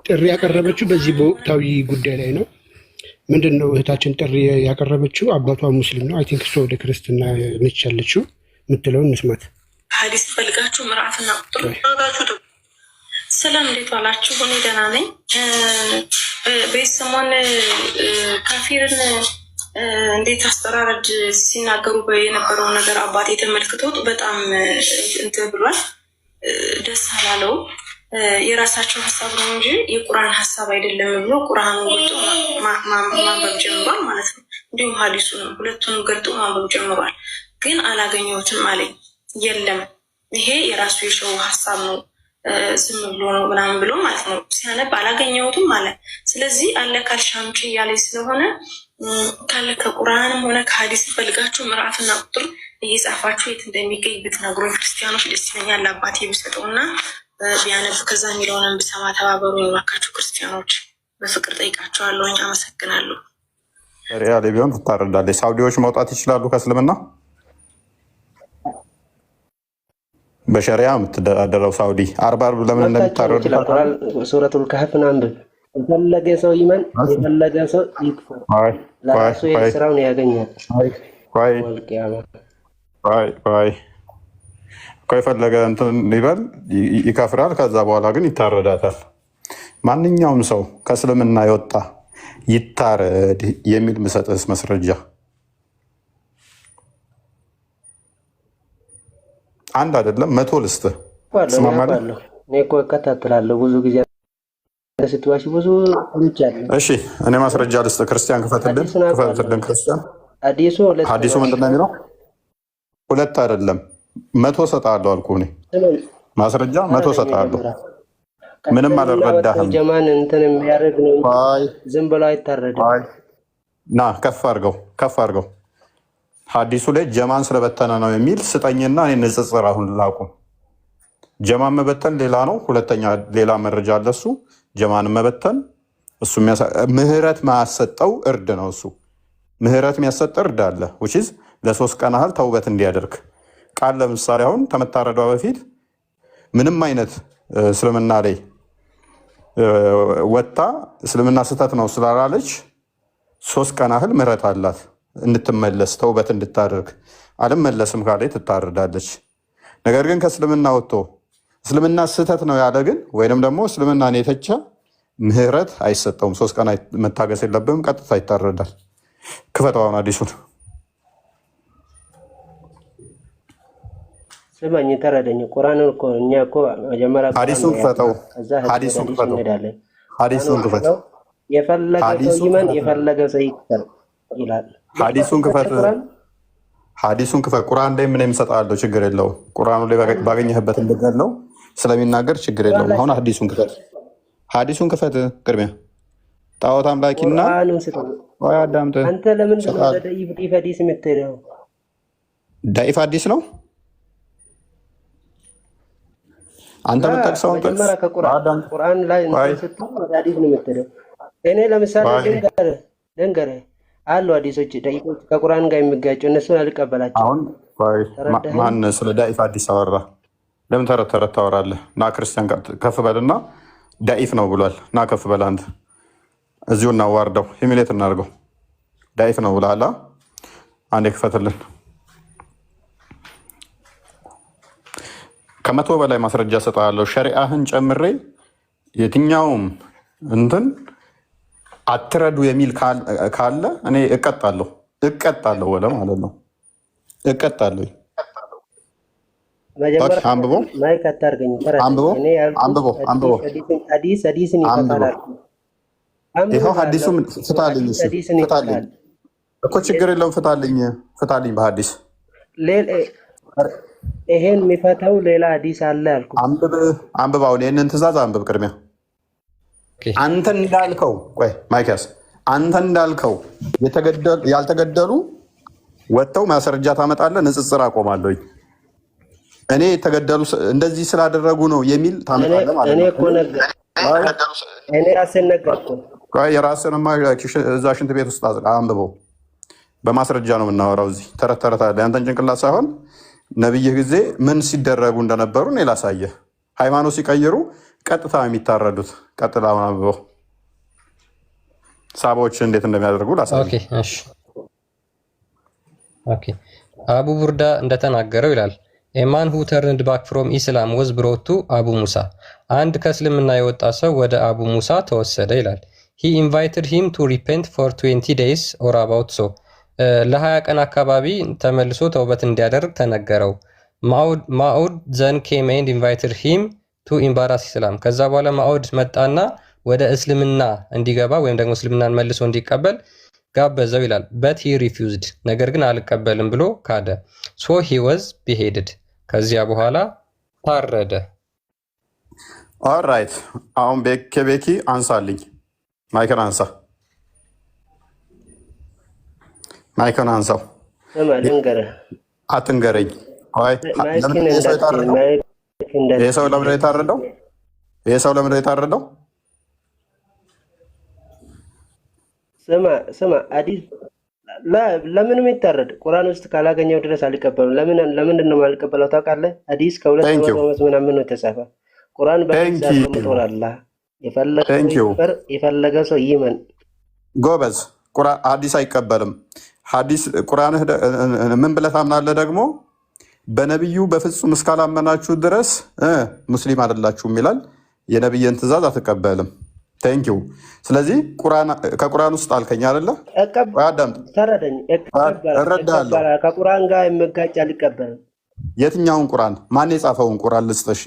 ጥሪ ያቀረበችው በዚህ በወቅታዊ ጉዳይ ላይ ነው። ምንድን ነው እህታችን ጥሪ ያቀረበችው? አባቷ ሙስሊም ነው። አይ ቲንክ እሷ ወደ ክርስትና ነች ያለችው። የምትለውን እንስማት። ሐዲስ ፈልጋችሁ ምዕራፍና ቁጥር ሰላም፣ እንዴት ዋላችሁ? እኔ ደህና ነኝ። በዚህ ሰሞን ካፊርን እንዴት አስተራረድ ሲናገሩ የነበረውን ነገር አባቴ ተመልክቶት በጣም እንትን ብሏል። ደስ አላለው። የራሳቸው ሀሳብ ነው እንጂ የቁርአን ሀሳብ አይደለም ብሎ ቁርአኑን ገልጦ ማንበብ ጀምሯል ማለት ነው። እንዲሁም ሐዲሱን ሁለቱንም ገልጦ ማንበብ ጀምሯል። ግን አላገኘሁትም አለኝ። የለም ይሄ የራሱ የሰው ሀሳብ ነው ዝም ብሎ ነው ምናምን ብሎ ማለት ነው። ሲያነብ አላገኘሁትም ማለት። ስለዚህ አለ ካልሽ አምጪ እያለኝ ስለሆነ ካለ ከቁርአንም ሆነ ከሐዲስ ፈልጋችሁ ምዕራፍና ቁጥር እየጻፋችሁ የት እንደሚገኝ ብትነግሩኝ ክርስቲያኖች ደስ ይለኛል። አባቴ ቢሰጠውና ቢያነብ ከዛ የሚለውንም ብሰማ ተባበሩ የባካችሁ ክርስቲያኖች፣ በፍቅር ጠይቃቸዋለሁ። አመሰግናለሁ። ሪያ ላይ ቢሆን ትታረዳለች። ሳውዲዎች መውጣት ይችላሉ ከእስልምና? በሸሪያ የምትደራደረው ሳውዲ አርብ ለምን እንደምታረዱ ሱረቱል ካህፍን አንብብ። የፈለገ ሰው ይመን፣ የፈለገ ሰው ይክፈር፣ ለራሱ የስራውን ያገኛል። የፈለገ እንትን ይበል ይከፍራል። ከዛ በኋላ ግን ይታረዳታል። ማንኛውም ሰው ከእስልምና የወጣ ይታረድ የሚል ምሰጥስ መስረጃ አንድ አይደለም 100 ልስጥ ስማማለ። እኔ እኮ እከታተላለሁ ብዙ ጊዜ ስትዋሽ ብዙ ልጅ። እሺ እኔ ማስረጃ ልስጥ። ክርስቲያን ክፈትልን ክርስቲያን። ሐዲሱ ምንድን ነው የሚለው? 2 አይደለም 100 ሰጣለሁ አልኩህ። እኔ ማስረጃ 100 ሰጣለሁ። ምንም አልረዳህም። ጀማን እንትን የሚያደርግ ነው። ዝም ብሎ አይታረድም። ና ከፍ አድርገው ሐዲሱ ላይ ጀማን ስለበተነ ነው የሚል ስጠኝና እኔ ንጽጽር አሁን ላቁም። ጀማን መበተን ሌላ ነው። ሁለተኛ ሌላ መረጃ አለ። እሱ ጀማን መበተን እሱ ምህረት ማያሰጠው እርድ ነው። እሱ ምህረት የሚያሰጥ እርድ አለ which is ለ3 ቀን ያህል ተውበት እንዲያደርግ ቃል። ለምሳሌ አሁን ተመታረዷ በፊት ምንም አይነት እስልምና ላይ ወጣ እስልምና ስህተት ነው ስላላለች 3 ቀን ያህል ምህረት አላት እንድትመለስ ተውበት እንድታደርግ። አልመለስም ካለ ትታረዳለች። ነገር ግን ከእስልምና ወጥቶ እስልምና ስህተት ነው ያለ ግን ወይንም ደግሞ እስልምናን የተቸ ምህረት አይሰጠውም። 3 ቀን መታገስ የለብም፣ ቀጥታ ይታረዳል። ክፈተው አሁን አዲሱን ስማኝ፣ ተረደኝ። ቁርአን እኮ እኛ እኮ መጀመሪያ ሐዲሱን ክፈተው። ሐዲሱን ክፈተው። የፈለገ ሰው ይመን፣ የፈለገ ሰው ይክፈል ይላል። ሐዲሱን ክፈት። ቁርአን ላይ ምን የምሰጣለው ችግር የለውም። ቁርአኑ ላይ ባገኘህበት እንደገለው ስለሚናገር ችግር የለውም። አሁን ሐዲሱን ክፈት። ቅድሚያ ጣዖት አምላኪና አዳምጥ። አንተ ለምን ዳኢፍ ሐዲስ የምትለው? ዳኢፍ ሐዲስ ነው አንተ የምትጠቅሰው። ቁርአን ላይ ስትል ሐዲስ ነው የምትለው። እኔ ለምሳሌ ልንገርህ አሉ ሐዲሶች ዳኢፎች ከቁርአን ጋር የሚጋጩ እነሱን አልቀበላቸው። አሁን ማን ስለ ዳኢፍ ሐዲስ አወራ? ለምን ተረት ታወራለህ? ና ክርስቲያን ከፍ በልና ዳኢፍ ነው ብሏል። ና ከፍ በል አንተ። እዚሁ እናዋርደው፣ ሂሚሌት እናድርገው። ዳኢፍ ነው ብላላ። አንዴ ክፈትልን። 100 በላይ ማስረጃ ሰጣለሁ። ሸሪዓህን ጨምሬ የትኛውም እንትን አትረዱ የሚል ካለ እኔ እቀጣለሁ ወለ ማለት ነው። እቀጣለሁ። አንብቦ ይኸው ሐዲሱን ፍታልኝ እኮ ችግር የለውም። ፍታልኝ በሐዲስ ይሄን የሚፈታው ሌላ ሐዲስ አለ አልኩ። አንብብ። አሁን ይህንን ትእዛዝ አንብብ ቅድሚያ። አንተ እንዳልከው ማይኪያስ አንተ እንዳልከው ያልተገደሉ ወጥተው ማስረጃ ታመጣለህ። ንጽጽር አቆማለሁ። እኔ የተገደሉ እንደዚህ ስላደረጉ ነው የሚል ታመጣለህ ማለት ነው። እኔ ራሴን ነገርኩ። የራስህንማ እዛ ሽንት ቤት ውስጥ አንብበው። በማስረጃ ነው የምናወራው። እዚህ ተረት አለ። ያንተን ጭንቅላት ሳይሆን ነብይህ ጊዜ ምን ሲደረጉ እንደነበሩ እኔ ላሳየህ። ሃይማኖት ሲቀይሩ ቀጥታ የሚታረዱት። ቀጥላውን አንብበው ሳባዎች እንዴት እንደሚያደርጉ ላሳይ። ኦኬ አቡ ቡርዳ እንደተናገረው ይላል a man who turned back from Islam was brought to አቡ ሙሳ አንድ ከእስልምና የወጣ ሰው ወደ አቡ ሙሳ ተወሰደ ይላል። he invited him to repent for 20 days or about so ለ20 ቀን አካባቢ ተመልሶ ተውበት እንዲያደርግ ተነገረው። ማኡድ then came and invited him to embrace Islam ከዛ በኋላ ማኡድ መጣና ወደ እስልምና እንዲገባ ወይም ደግሞ እስልምናን መልሶ እንዲቀበል ጋበዘው ይላል። but he refused ነገር ግን አልቀበልም ብሎ ካደ። so he was beheaded ከዚያ በኋላ ታረደ። ኦልራይት አሁን ቤኪ አንሳልኝ። ማይክን አንሳ። ማይክን አንሳው። አትንገረኝ። ይህ ሰው ለምንድን ነው የታረደው? ይህ ሰው ለምንድን ነው የታረደው? ስማ አዲስ ለምንም ይታረድ ቁርአን ውስጥ ካላገኘው ድረስ አልቀበለው። ለምንድን ነው የማልቀበለው ታውቃለህ? አዲስ ከ200 ዓመት ምናምን ነው የተጻፈ። ቁርአን በተጻፈ የፈለገ ሰው ይመን። ጎበዝ። ቁርአን ሐዲስ አይቀበልም። ሐዲስ ቁርአን ምን ብለህ ታምናለህ? ደግሞ በነብዩ በፍጹም እስካላመናችሁ ድረስ ሙስሊም አይደላችሁም ይላል። የነብይን ትእዛዝ አትቀበልም። ቴንኪው። ስለዚህ ከቁርአን ውስጥ አልከኝ አይደለ? ተረዳኝ። እረዳለሁ። ከቁርአን ጋር የምጋጭ አልቀበልም። የትኛውን ቁርአን? ማን የጻፈውን ቁርአን ልስጥሽ?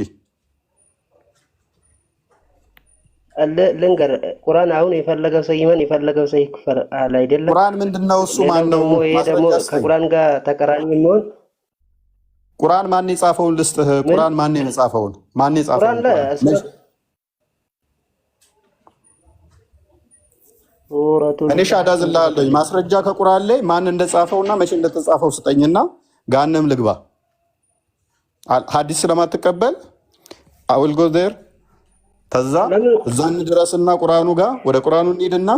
ልንገር። ቁርአን አሁን የፈለገው ሰው ይመን የፈለገው ሰው ይክፈር አለ አይደለም? ቁርአን ምንድነው? እሱ ማን ነው? ደግሞ ከቁርአን ጋር ተቀራኒ የሚሆን ቁርአን ማን የጻፈውን ልስጥህ። ቁርአን ማን የጻፈውን? ማን የጻፈውን? እኔ ሻዳ ዝላለሁ። ማስረጃ ከቁርአን ላይ ማን እንደጻፈውና መቼ እንደተጻፈው ስጠኝና ጋንም ልግባ። ሐዲስ ስለማትቀበል አውል ጎ ዴር ተዛ እዛን ድረስና ቁርአኑ ጋር ወደ ቁርአኑ እንሂድና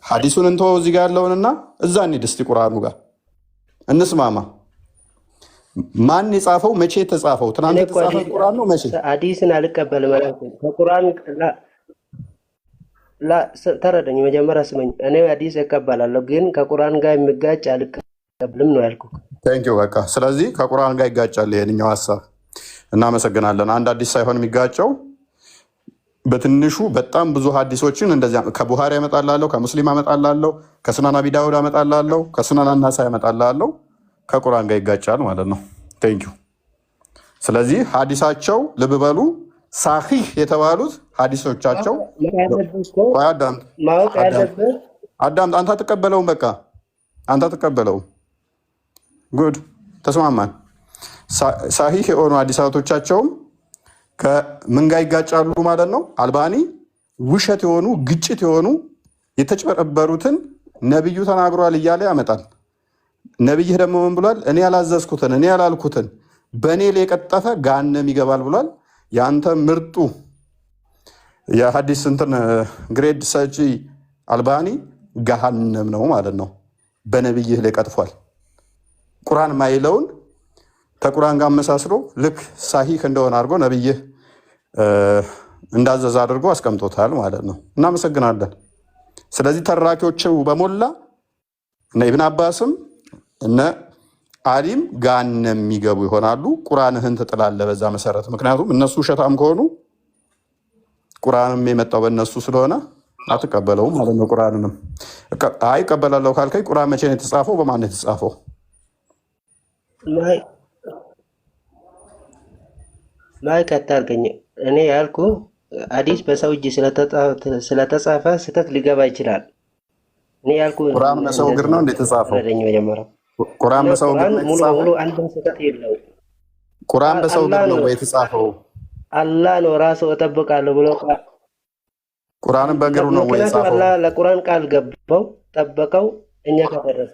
ሐዲሱን እንተው እዚህ ጋር ያለውንና እዛ እንሂድ እስቲ ቁርአኑ ጋር እንስማማ። ማን የጻፈው? መቼ የተጻፈው? ትናንት የተጻፈው ቁርአን ነው? መቼ? ሐዲስን አልቀበል ማለት ነው። ከቁርአን ተረዳኝ። መጀመሪያ ስመኝ። እኔ ሐዲስ እቀበላለሁ ግን ከቁርአን ጋር የሚጋጭ አልቀበልም ነው ያልኩት። ቴንኪው። በቃ ስለዚህ ከቁርአን ጋር ይጋጫል ይሄንኛው ሐሳብ። እናመሰግናለን። አንድ ሐዲስ ሳይሆን የሚጋጨው በትንሹ በጣም ብዙ ሐዲሶችን እንደዚያ ከቡሃሪ ያመጣላለሁ፣ ከሙስሊም ያመጣላለሁ፣ ከሱናን አቢ ዳውድ ያመጣላለሁ፣ ከሱናን አናሳ ያመጣላለሁ። ከቁርአን ጋር ይጋጫል ማለት ነው። ቴንኪው። ስለዚህ ሐዲሳቸው ልብ በሉ ሳሂህ የተባሉት ሐዲሶቻቸው አዳም አንተ ተቀበለውም። በቃ አንተ ተቀበለውም። ጉድ ተስማማን። ሳሂህ የሆኑ ሐዲሳቶቻቸውም ከምን ጋር ይጋጫሉ ማለት ነው? አልባኒ ውሸት የሆኑ ግጭት የሆኑ የተጭበረበሩትን ነብዩ ተናግሯል እያለ ያመጣል። ነብይህ ደግሞ ምን ብሏል? እኔ ያላዘዝኩትን እኔ ያላልኩትን በእኔ ላይ የቀጠፈ ገሃነም ይገባል ብሏል። የአንተ ምርጡ የሐዲስ እንትን ግሬድ ሰጪ አልባኒ ገሃነም ነው ማለት ነው። በነብይህ ላይ ቀጥፏል። ቁርአን ማይለውን ከቁርአን ጋር አመሳስሎ ልክ ሳሂህ እንደሆነ አድርጎ ነብይህ እንዳዘዘ አድርጎ አስቀምጦታል ማለት ነው። እናመሰግናለን። ስለዚህ ተራኪዎቹ በሞላ እነ ኢብን አባስም እነ አሊም ገሃነም የሚገቡ ይሆናሉ። ቁርአንህን ትጥላለህ በዛ መሰረት። ምክንያቱም እነሱ ውሸታም ከሆኑ ቁርአንም የመጣው በእነሱ ስለሆነ አትቀበለውም ማለት ነው። ቁርአንንም አይቀበላለሁ ካልከኝ ቁርአን መቼ ነው የተጻፈው? በማን ነው የተጻፈው? ላይ ከታርገኝ እኔ ያልኩ ሐዲስ በሰው እጅ ስለተጻፈ ስህተት ሊገባ ይችላል። እኔ ያልኩ ቁርአን በሰው እግር ነው እንደ ተጻፈው? ቁርአን በሰው እግር ነው ሙሉ አንድም ስህተት የለውም። ቁርአን በሰው እግር ነው የተጻፈው? አላህ ነው ራሱ እጠብቃለሁ ብሎ ቁርአንን በእግሩ ነው የተጻፈው? አላህ ለቁርአን ቃል ገባው ጠበቀው። እኛ ከደረሰ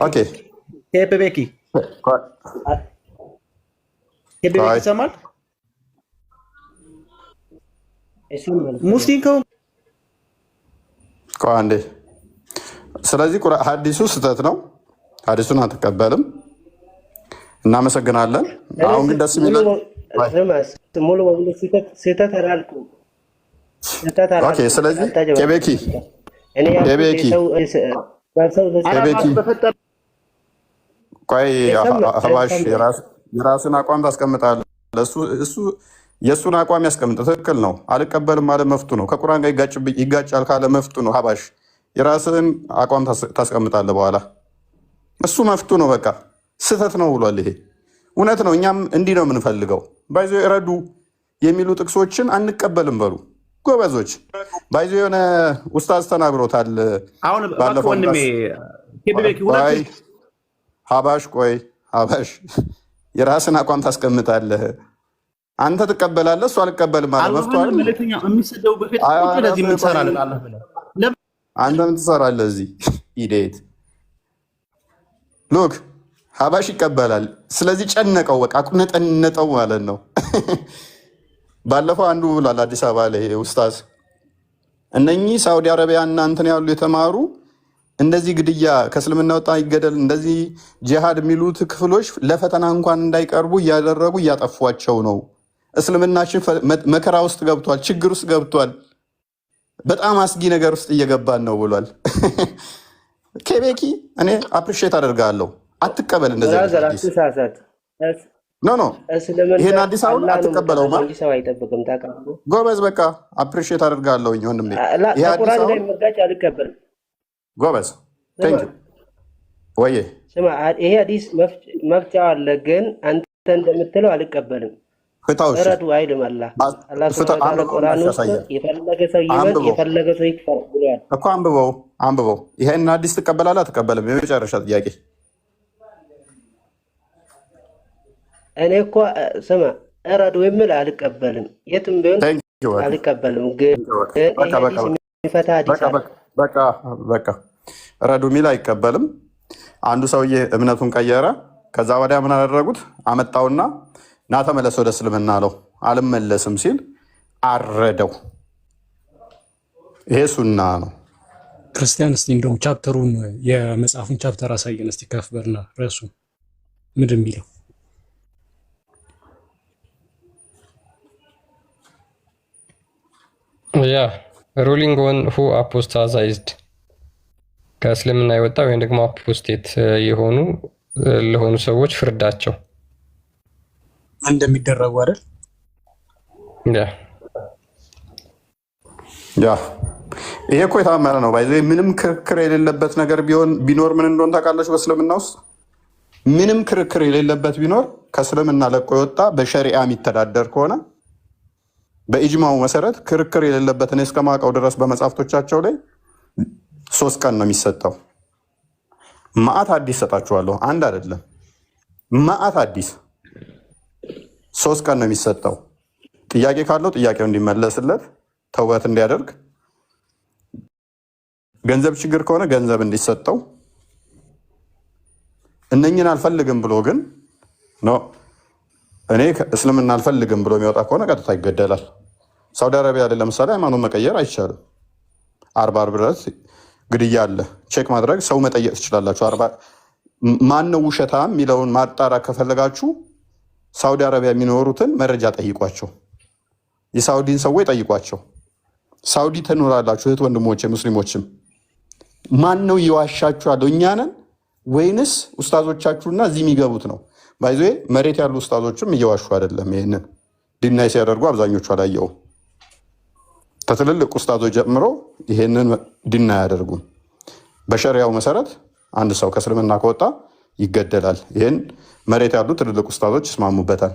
ኦኬ ኬቤኪ ይሰማል። ሙስሊም ከሆነ አንዴ። ስለዚህ ሐዲሱ ስህተት ነው። ሐዲሱን አትቀበልም። እናመሰግናለን። አሁን ግን ደስ የሚለው ሙሉ በሙሉ ስህተት አላልኩም። ስለዚህ ኬቤኪ ቆይ አህባሽ የራስን አቋም ታስቀምጣለህ። እሱ የእሱን አቋም ያስቀምጥ። ትክክል ነው። አልቀበልም አለ መፍቱ ነው። ከቁርአን ጋር ይጋጫል ካለ መፍቱ ነው። አህባሽ የራስን አቋም ታስቀምጣለህ። በኋላ እሱ መፍቱ ነው። በቃ ስህተት ነው ብሏል። ይሄ እውነት ነው። እኛም እንዲህ ነው የምንፈልገው። ባይዞ ረዱ የሚሉ ጥቅሶችን አንቀበልም በሉ ጎበዞች። ባይዞ የሆነ ኡስታዝ ተናግሮታል ባለፈው። ሀባሽ ቆይ ሀባሽ የራስን አቋም ታስቀምጣለህ። አንተ ትቀበላለህ፣ እሱ አልቀበልም አለ መፍቷል። አንተ ምን ትሰራለህ እዚህ? ኢዴት ሉክ ሀባሽ ይቀበላል። ስለዚህ ጨነቀው፣ በቃ ቁነጠነጠው ማለት ነው። ባለፈው አንዱ ብሏል አዲስ አበባ ላይ ኡስታዝ፣ እነኚህ ሳውዲ አረቢያ እና እንትን ያሉ የተማሩ እንደዚህ ግድያ ከእስልምና ወጣ ይገደል እንደዚህ ጂሃድ የሚሉት ክፍሎች ለፈተና እንኳን እንዳይቀርቡ እያደረጉ እያጠፏቸው ነው። እስልምናችን መከራ ውስጥ ገብቷል፣ ችግር ውስጥ ገብቷል፣ በጣም አስጊ ነገር ውስጥ እየገባን ነው ብሏል። ኬቤኪ እኔ አፕሪሼት አደርጋለሁ። አትቀበል እንደዚህ ኖ ይሄን አዲስ አበባ አትቀበለውማ ጎበዝ። በቃ አፕሪሼት አደርጋለሁ ወንድሜ። ጎበዝ ወይ ይሄ አዲስ መፍቻው አለ፣ ግን አንተ እንደምትለው አልቀበልም። ረዱ አይልም አላህ ቁርአን ውስጥ የፈለገ ሰው ይመን የፈለገ ሰው ይክፈር ብሏል እኮ። አንብበው። ይሄን አዲስ ትቀበላለህ አትቀበልም? የመጨረሻ ጥያቄ። እኔ እኮ ስማ ረዱ የሚል አልቀበልም፣ የትም ቢሆን አልቀበልም። ግን የሚፈታ አዲስ በቃ ረዱ ሚል አይቀበልም። አንዱ ሰውዬ እምነቱን ቀየረ። ከዛ ወዲያ ምን አደረጉት? አመጣውና ና ተመለስ ወደ እስልምና አለው። አልመለስም ሲል አረደው። ይሄ ሱና ነው። ክርስቲያን እስቲ እንደውም ቻፕተሩን የመጽሐፉን ቻፕተር አሳየን እስቲ ከፍ በልና ርዕሱ ምንድን የሚለው? ያ ሩሊንግ ኦን ሁ አፖስታሳይዝድ ከእስልምና የወጣ ወይም ደግሞ አፖስቴት ለሆኑ ሰዎች ፍርዳቸው እንደሚደረጉ አይደል? ያ ይሄ እኮ የታመነ ነው። ባይዘ ምንም ክርክር የሌለበት ነገር ቢኖር ምን እንደሆነ ታውቃላችሁ? በእስልምና ውስጥ ምንም ክርክር የሌለበት ቢኖር ከእስልምና ለቆ የወጣ በሸሪዓ የሚተዳደር ከሆነ በኢጅማው መሰረት ክርክር የሌለበት እኔ እስከማውቀው ድረስ በመጽሐፍቶቻቸው ላይ 3 ቀን ነው የሚሰጠው። ማአት አዲስ ሰጣችኋለሁ፣ አንድ አይደለም ማአት አዲስ 3 ቀን ነው የሚሰጠው። ጥያቄ ካለው ጥያቄው እንዲመለስለት፣ ተውበት እንዲያደርግ፣ ገንዘብ ችግር ከሆነ ገንዘብ እንዲሰጠው። እነኝን አልፈልግም ብሎ ግን እኔ እስልምና አልፈልግም ብሎ የሚወጣ ከሆነ ቀጥታ ይገደላል። ሳውዲ አረቢያ ላይ ለምሳሌ ሃይማኖት መቀየር አይቻልም። 40 ድረስ ግድያ አለ። ቼክ ማድረግ ሰው መጠየቅ ትችላላችሁ። ማነው ውሸታም የሚለውን ማጣራት ከፈለጋችሁ ሳውዲ አረቢያ የሚኖሩትን መረጃ ጠይቋቸው። የሳውዲን ሰዎች ጠይቋቸው። ሳውዲ ትኖራላችሁ እህት ወንድሞቼ ሙስሊሞችም። ማን ነው እየዋሻችሁ ያለው? እኛ ነን ወይንስ ኡስታዞቻችሁና እዚህ የሚገቡት ነው? ባይዞ መሬት ያሉ ኡስታዞችም እየዋሹ አይደለም። ይህንን ዲናይ ሲያደርጉ አብዛኞቹ አላየውም። ከትልልቅ ኡስታዞች ጀምሮ ይሄንን ዲናይ አያደርጉም። በሸሪያው መሰረት አንድ ሰው ከእስልምና ከወጣ ይገደላል። ይህን መሬት ያሉ ትልልቅ ኡስታዞች ይስማሙበታል።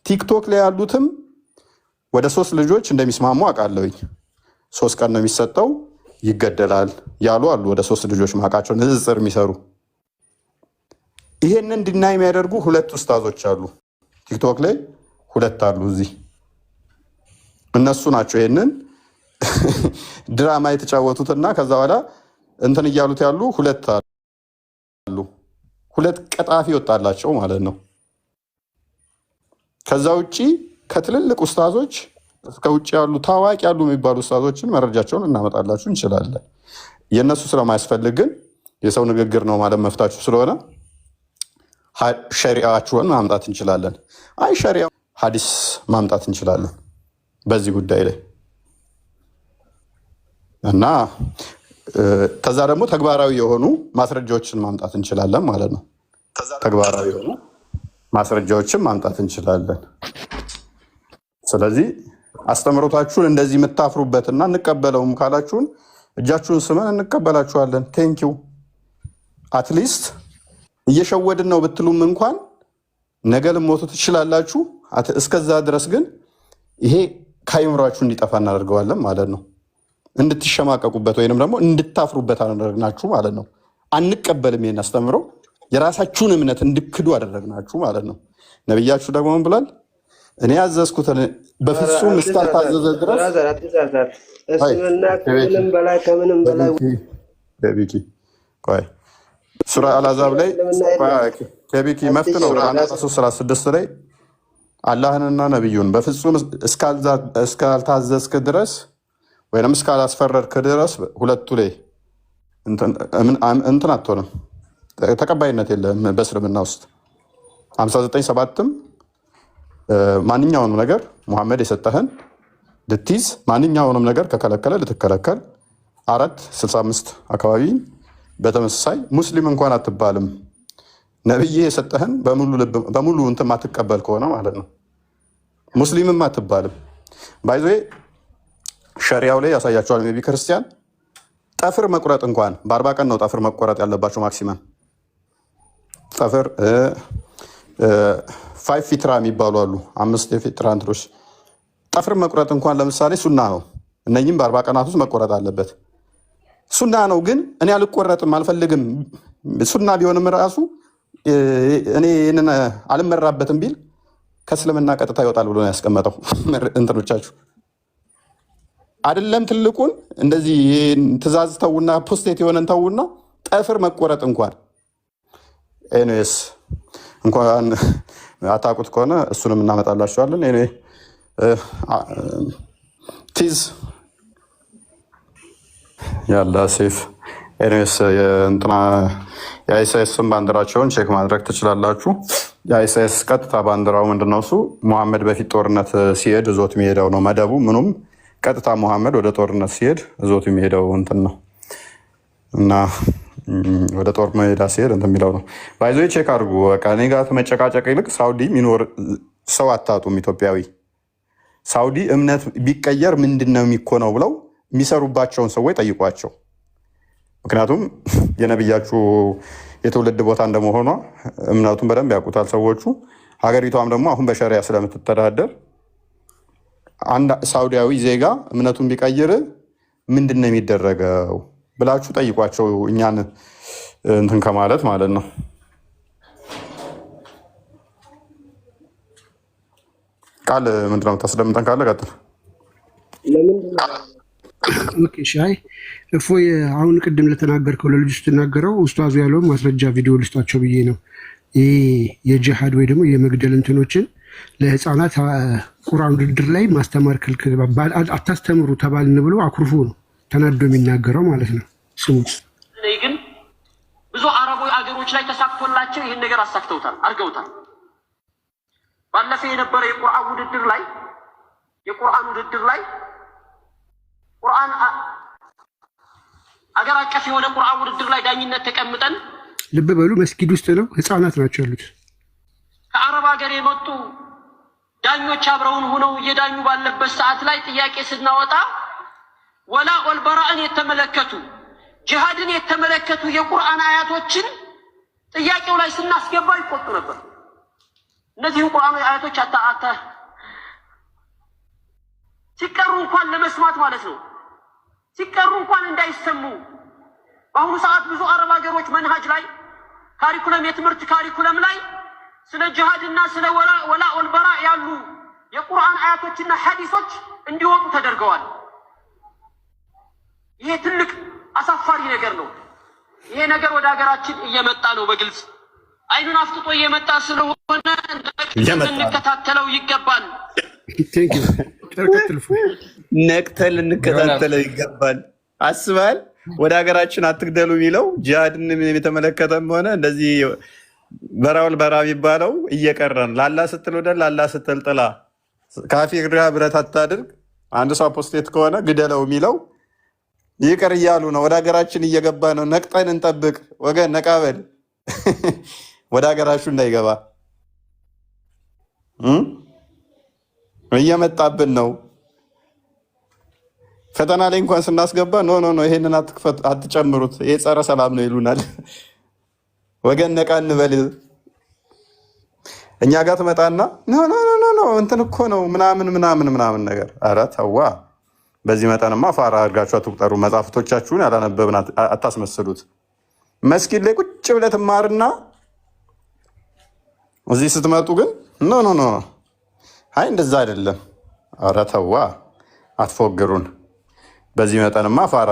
ቲክቶክ ላይ ያሉትም ወደ 3 ልጆች እንደሚስማሙ አውቃለሁኝ። 3 ቀን ነው የሚሰጠው፣ ይገደላል ያሉ አሉ። ወደ 3 ልጆች ማውቃቸው ንጽጽር የሚሰሩ ይሄንን ዲናይ የሚያደርጉ 2 ኡስታዞች አሉ። ቲክቶክ ላይ 2 አሉ። እዚህ እነሱ ናቸው ይሄንን ድራማ የተጫወቱትና ከዛ በኋላ እንትን እያሉት ያሉ 2 አሉ። 2 ቀጣፊ ወጣላቸው ማለት ነው። ከዛ ውጪ ከትልልቅ ኡስታዞች እስከ ውጭ ያሉ ታዋቂ ያሉ የሚባሉ ኡስታዞችን መረጃቸውን እናመጣላችሁ እንችላለን። የእነሱ ስለማያስፈልግ ግን የሰው ንግግር ነው ማለት መፍታችሁ ስለሆነ ሸሪዓችሁን ማምጣት እንችላለን። አይ ሸሪዓ ሀዲስ ማምጣት እንችላለን በዚህ ጉዳይ ላይ እና ከዛ ደግሞ ተግባራዊ የሆኑ ማስረጃዎችን ማምጣት እንችላለን ማለት ነው። ተግባራዊ የሆኑ ማስረጃዎችን ማምጣት እንችላለን። ስለዚህ አስተምሮታችሁን እንደዚህ የምታፍሩበትና እንቀበለውም ካላችሁን እጃችሁን ስመን እንቀበላችኋለን። ቴንኪው አትሊስት እየሸወድን ነው ብትሉም እንኳን ነገ ልሞቱ ትችላላችሁ። እስከዛ ድረስ ግን ይሄ ከአይምሯችሁ እንዲጠፋ እናደርገዋለን ማለት ነው። እንድትሸማቀቁበት ወይንም ደግሞ እንድታፍሩበት አደረግናችሁ ማለት ነው። አንቀበልም ይሄን አስተምሮ የራሳችሁን እምነት እንድክዱ አደረግናችሁ ማለት ነው። ነብያችሁ ደግሞ ምን ብሏል? እኔ ያዘዝኩትን በፍጹም እስካልታዘዘ ድረስ ሱራ አልአሕዛብ ላይ ከቢኪ መፍት ነው 336 ላይ አላህንና ነቢዩን በፍጹም እስካልታዘዝክ ድረስ ወይም እስካላስፈረድክ ድረስ ሁለቱ ላይ እንትን አትሆንም፣ ተቀባይነት የለም በእስልምና ውስጥ 59:7ም ማንኛውንም ነገር ሙሐመድ የሰጠህን ልትይዝ ማንኛውንም ነገር ከከለከለ ልትከለከል 4:65 አካባቢ በተመሳሳይ ሙስሊም እንኳን አትባልም ነብይ የሰጠህን በሙሉ እንትን ማትቀበል ከሆነ ማለት ነው። ሙስሊምም አትባልም። ባይዞ ሸሪያው ላይ ያሳያቸዋል። ሜቢ ክርስቲያን ጠፍር መቁረጥ እንኳን በ40 ቀን ነው ጠፍር መቆረጥ ያለባቸው ማክሲመም። ጠፍር 5 ፊትራ የሚባሉ አሉ፣ 5 የፊትራ እንትሮች። ጠፍር መቁረጥ እንኳን ለምሳሌ ሱና ነው። እነኝም በ40 ቀናት ውስጥ መቆረጥ አለበት። ሱና ነው ግን እኔ አልቆረጥም አልፈልግም፣ ሱና ቢሆንም ራሱ እኔ ይህንን አልመራበትም ቢል ከእስልምና ቀጥታ ይወጣል ብሎ ነው ያስቀመጠው። እንትኖቻችሁ አይደለም ትልቁን እንደዚህ ትእዛዝ ተውና ፖስቴት የሆነን ተውና ጠፍር መቆረጥ እንኳን ኤኒዌይስ እንኳን አታውቁት ከሆነ እሱንም እናመጣላችኋለን። ቲዝ ያላ ሴፍ ኤኒዌይስ የእንትና የአይሳይስን ባንዲራቸውን ቼክ ማድረግ ትችላላችሁ። የአይሳይስ ቀጥታ ባንዲራው ምንድነው? እሱ ሙሐመድ በፊት ጦርነት ሲሄድ እዞት የሚሄደው ነው። መደቡ ምኑም ቀጥታ ሙሐመድ ወደ ጦርነት ሲሄድ እዞት የሚሄደው እንትን ነው እና ወደ ጦር ሜዳ ሲሄድ እንትን የሚለው ነው። ባይዞ ቼክ አድርጉ። በቃ እኔ ጋር መጨቃጨቅ ይልቅ ሳውዲ የሚኖር ሰው አታጡም። ኢትዮጵያዊ ሳውዲ እምነት ቢቀየር ምንድን ነው የሚኮነው ብለው የሚሰሩባቸውን ሰዎች ጠይቋቸው። ምክንያቱም የነብያችሁ የትውልድ ቦታ እንደመሆኗ እምነቱን በደንብ ያውቁታል ሰዎቹ። ሀገሪቷም ደግሞ አሁን በሸሪያ ስለምትተዳደር አንድ ሳውዲያዊ ዜጋ እምነቱን ቢቀይር ምንድን ነው የሚደረገው ብላችሁ ጠይቋቸው። እኛን እንትን ከማለት ማለት ነው። ቃል ምንድነው ታስደምጠን ካለ ቀጥል። ኦኬ ሻይ እፎይ አሁን ቅድም ለተናገርከው ለልጅ ስትናገረው ኡስታዙ ያለው ማስረጃ ቪዲዮ ልስጣቸው ብዬ ነው። ይሄ የጂሃድ ወይ ደግሞ የመግደል እንትኖችን ለህፃናት ቁርአን ውድድር ላይ ማስተማር ክልክል አታስተምሩ ተባልን ብሎ አኩርፎ ነው ተናዶ የሚናገረው ማለት ነው። ስሙት። ግን ብዙ አረቦች አገሮች ላይ ተሳክቶላቸው ይህን ነገር አሳክተውታል፣ አድርገውታል። ባለፈው የነበረ የቁርአን ውድድር ላይ ቁርአን አገር አቀፍ የሆነ ቁርአን ውድድር ላይ ዳኝነት ተቀምጠን፣ ልብ በሉ መስጊድ ውስጥ ነው፣ ህፃናት ናቸው ያሉት። ከአረብ ሀገር የመጡ ዳኞች አብረውን ሆነው እየዳኙ ባለበት ሰዓት ላይ ጥያቄ ስናወጣ ወላ ወልበራእን የተመለከቱ ጂሃድን የተመለከቱ የቁርአን አያቶችን ጥያቄው ላይ ስናስገባ ይቆጡ ነበር። እነዚህ ቁርአን አያቶች አታ ሲቀሩ እንኳን ለመስማት ማለት ነው፣ ሲቀሩ እንኳን እንዳይሰሙ። በአሁኑ ሰዓት ብዙ አረብ ሀገሮች መንሃጅ ላይ ካሪኩለም፣ የትምህርት ካሪኩለም ላይ ስለ ጂሃድና ስለ ወላ ወልበራ ያሉ የቁርአን አያቶችና ሐዲሶች እንዲወጡ ተደርገዋል። ይሄ ትልቅ አሳፋሪ ነገር ነው። ይሄ ነገር ወደ ሀገራችን እየመጣ ነው። በግልጽ አይኑን አፍጥጦ እየመጣ ስለሆነ እንከታተለው ይገባል። ነቅተን ልንከታተለው ይገባል። አስባል ወደ ሀገራችን አትግደሉ የሚለው ጂሃድን የተመለከተም ሆነ እንደዚህ በራውል በራ የሚባለው እየቀረን ላላ ስትል ወደ ላላ ስትል ጥላ ካፊር ጋር ብረት አታድርግ። አንድ ሰው አፖስቴት ከሆነ ግደለው የሚለው ይቅር እያሉ ነው። ወደ ሀገራችን እየገባ ነው። ነቅጠን እንጠብቅ ወገን፣ ነቃበል ወደ ሀገራችሁ እንዳይገባ እየመጣብን ነው። ፈተና ላይ እንኳን ስናስገባ ኖ ኖ ኖ ይሄንን አትጨምሩት፣ ይሄ ጸረ ሰላም ነው ይሉናል። ወገን ነቃ እንበል። እኛ ጋር ትመጣና ኖ ኖ ኖ ኖ እንትን እኮ ነው ምናምን ምናምን ምናምን ነገር። ኧረ ተዋ፣ በዚህ መጠንማ ፋራ አድርጋችሁ አትቁጠሩ። መጽሐፍቶቻችሁን ያላነበብን አታስመስሉት። መስጊድ ላይ ቁጭ ብለህ ትማርና እዚህ ስትመጡ ግን ኖ ኖ ኖ አይ እንደዛ አይደለም። ኧረ ተዋ፣ አትፎግሩን። በዚህ መጠንማ ፋራ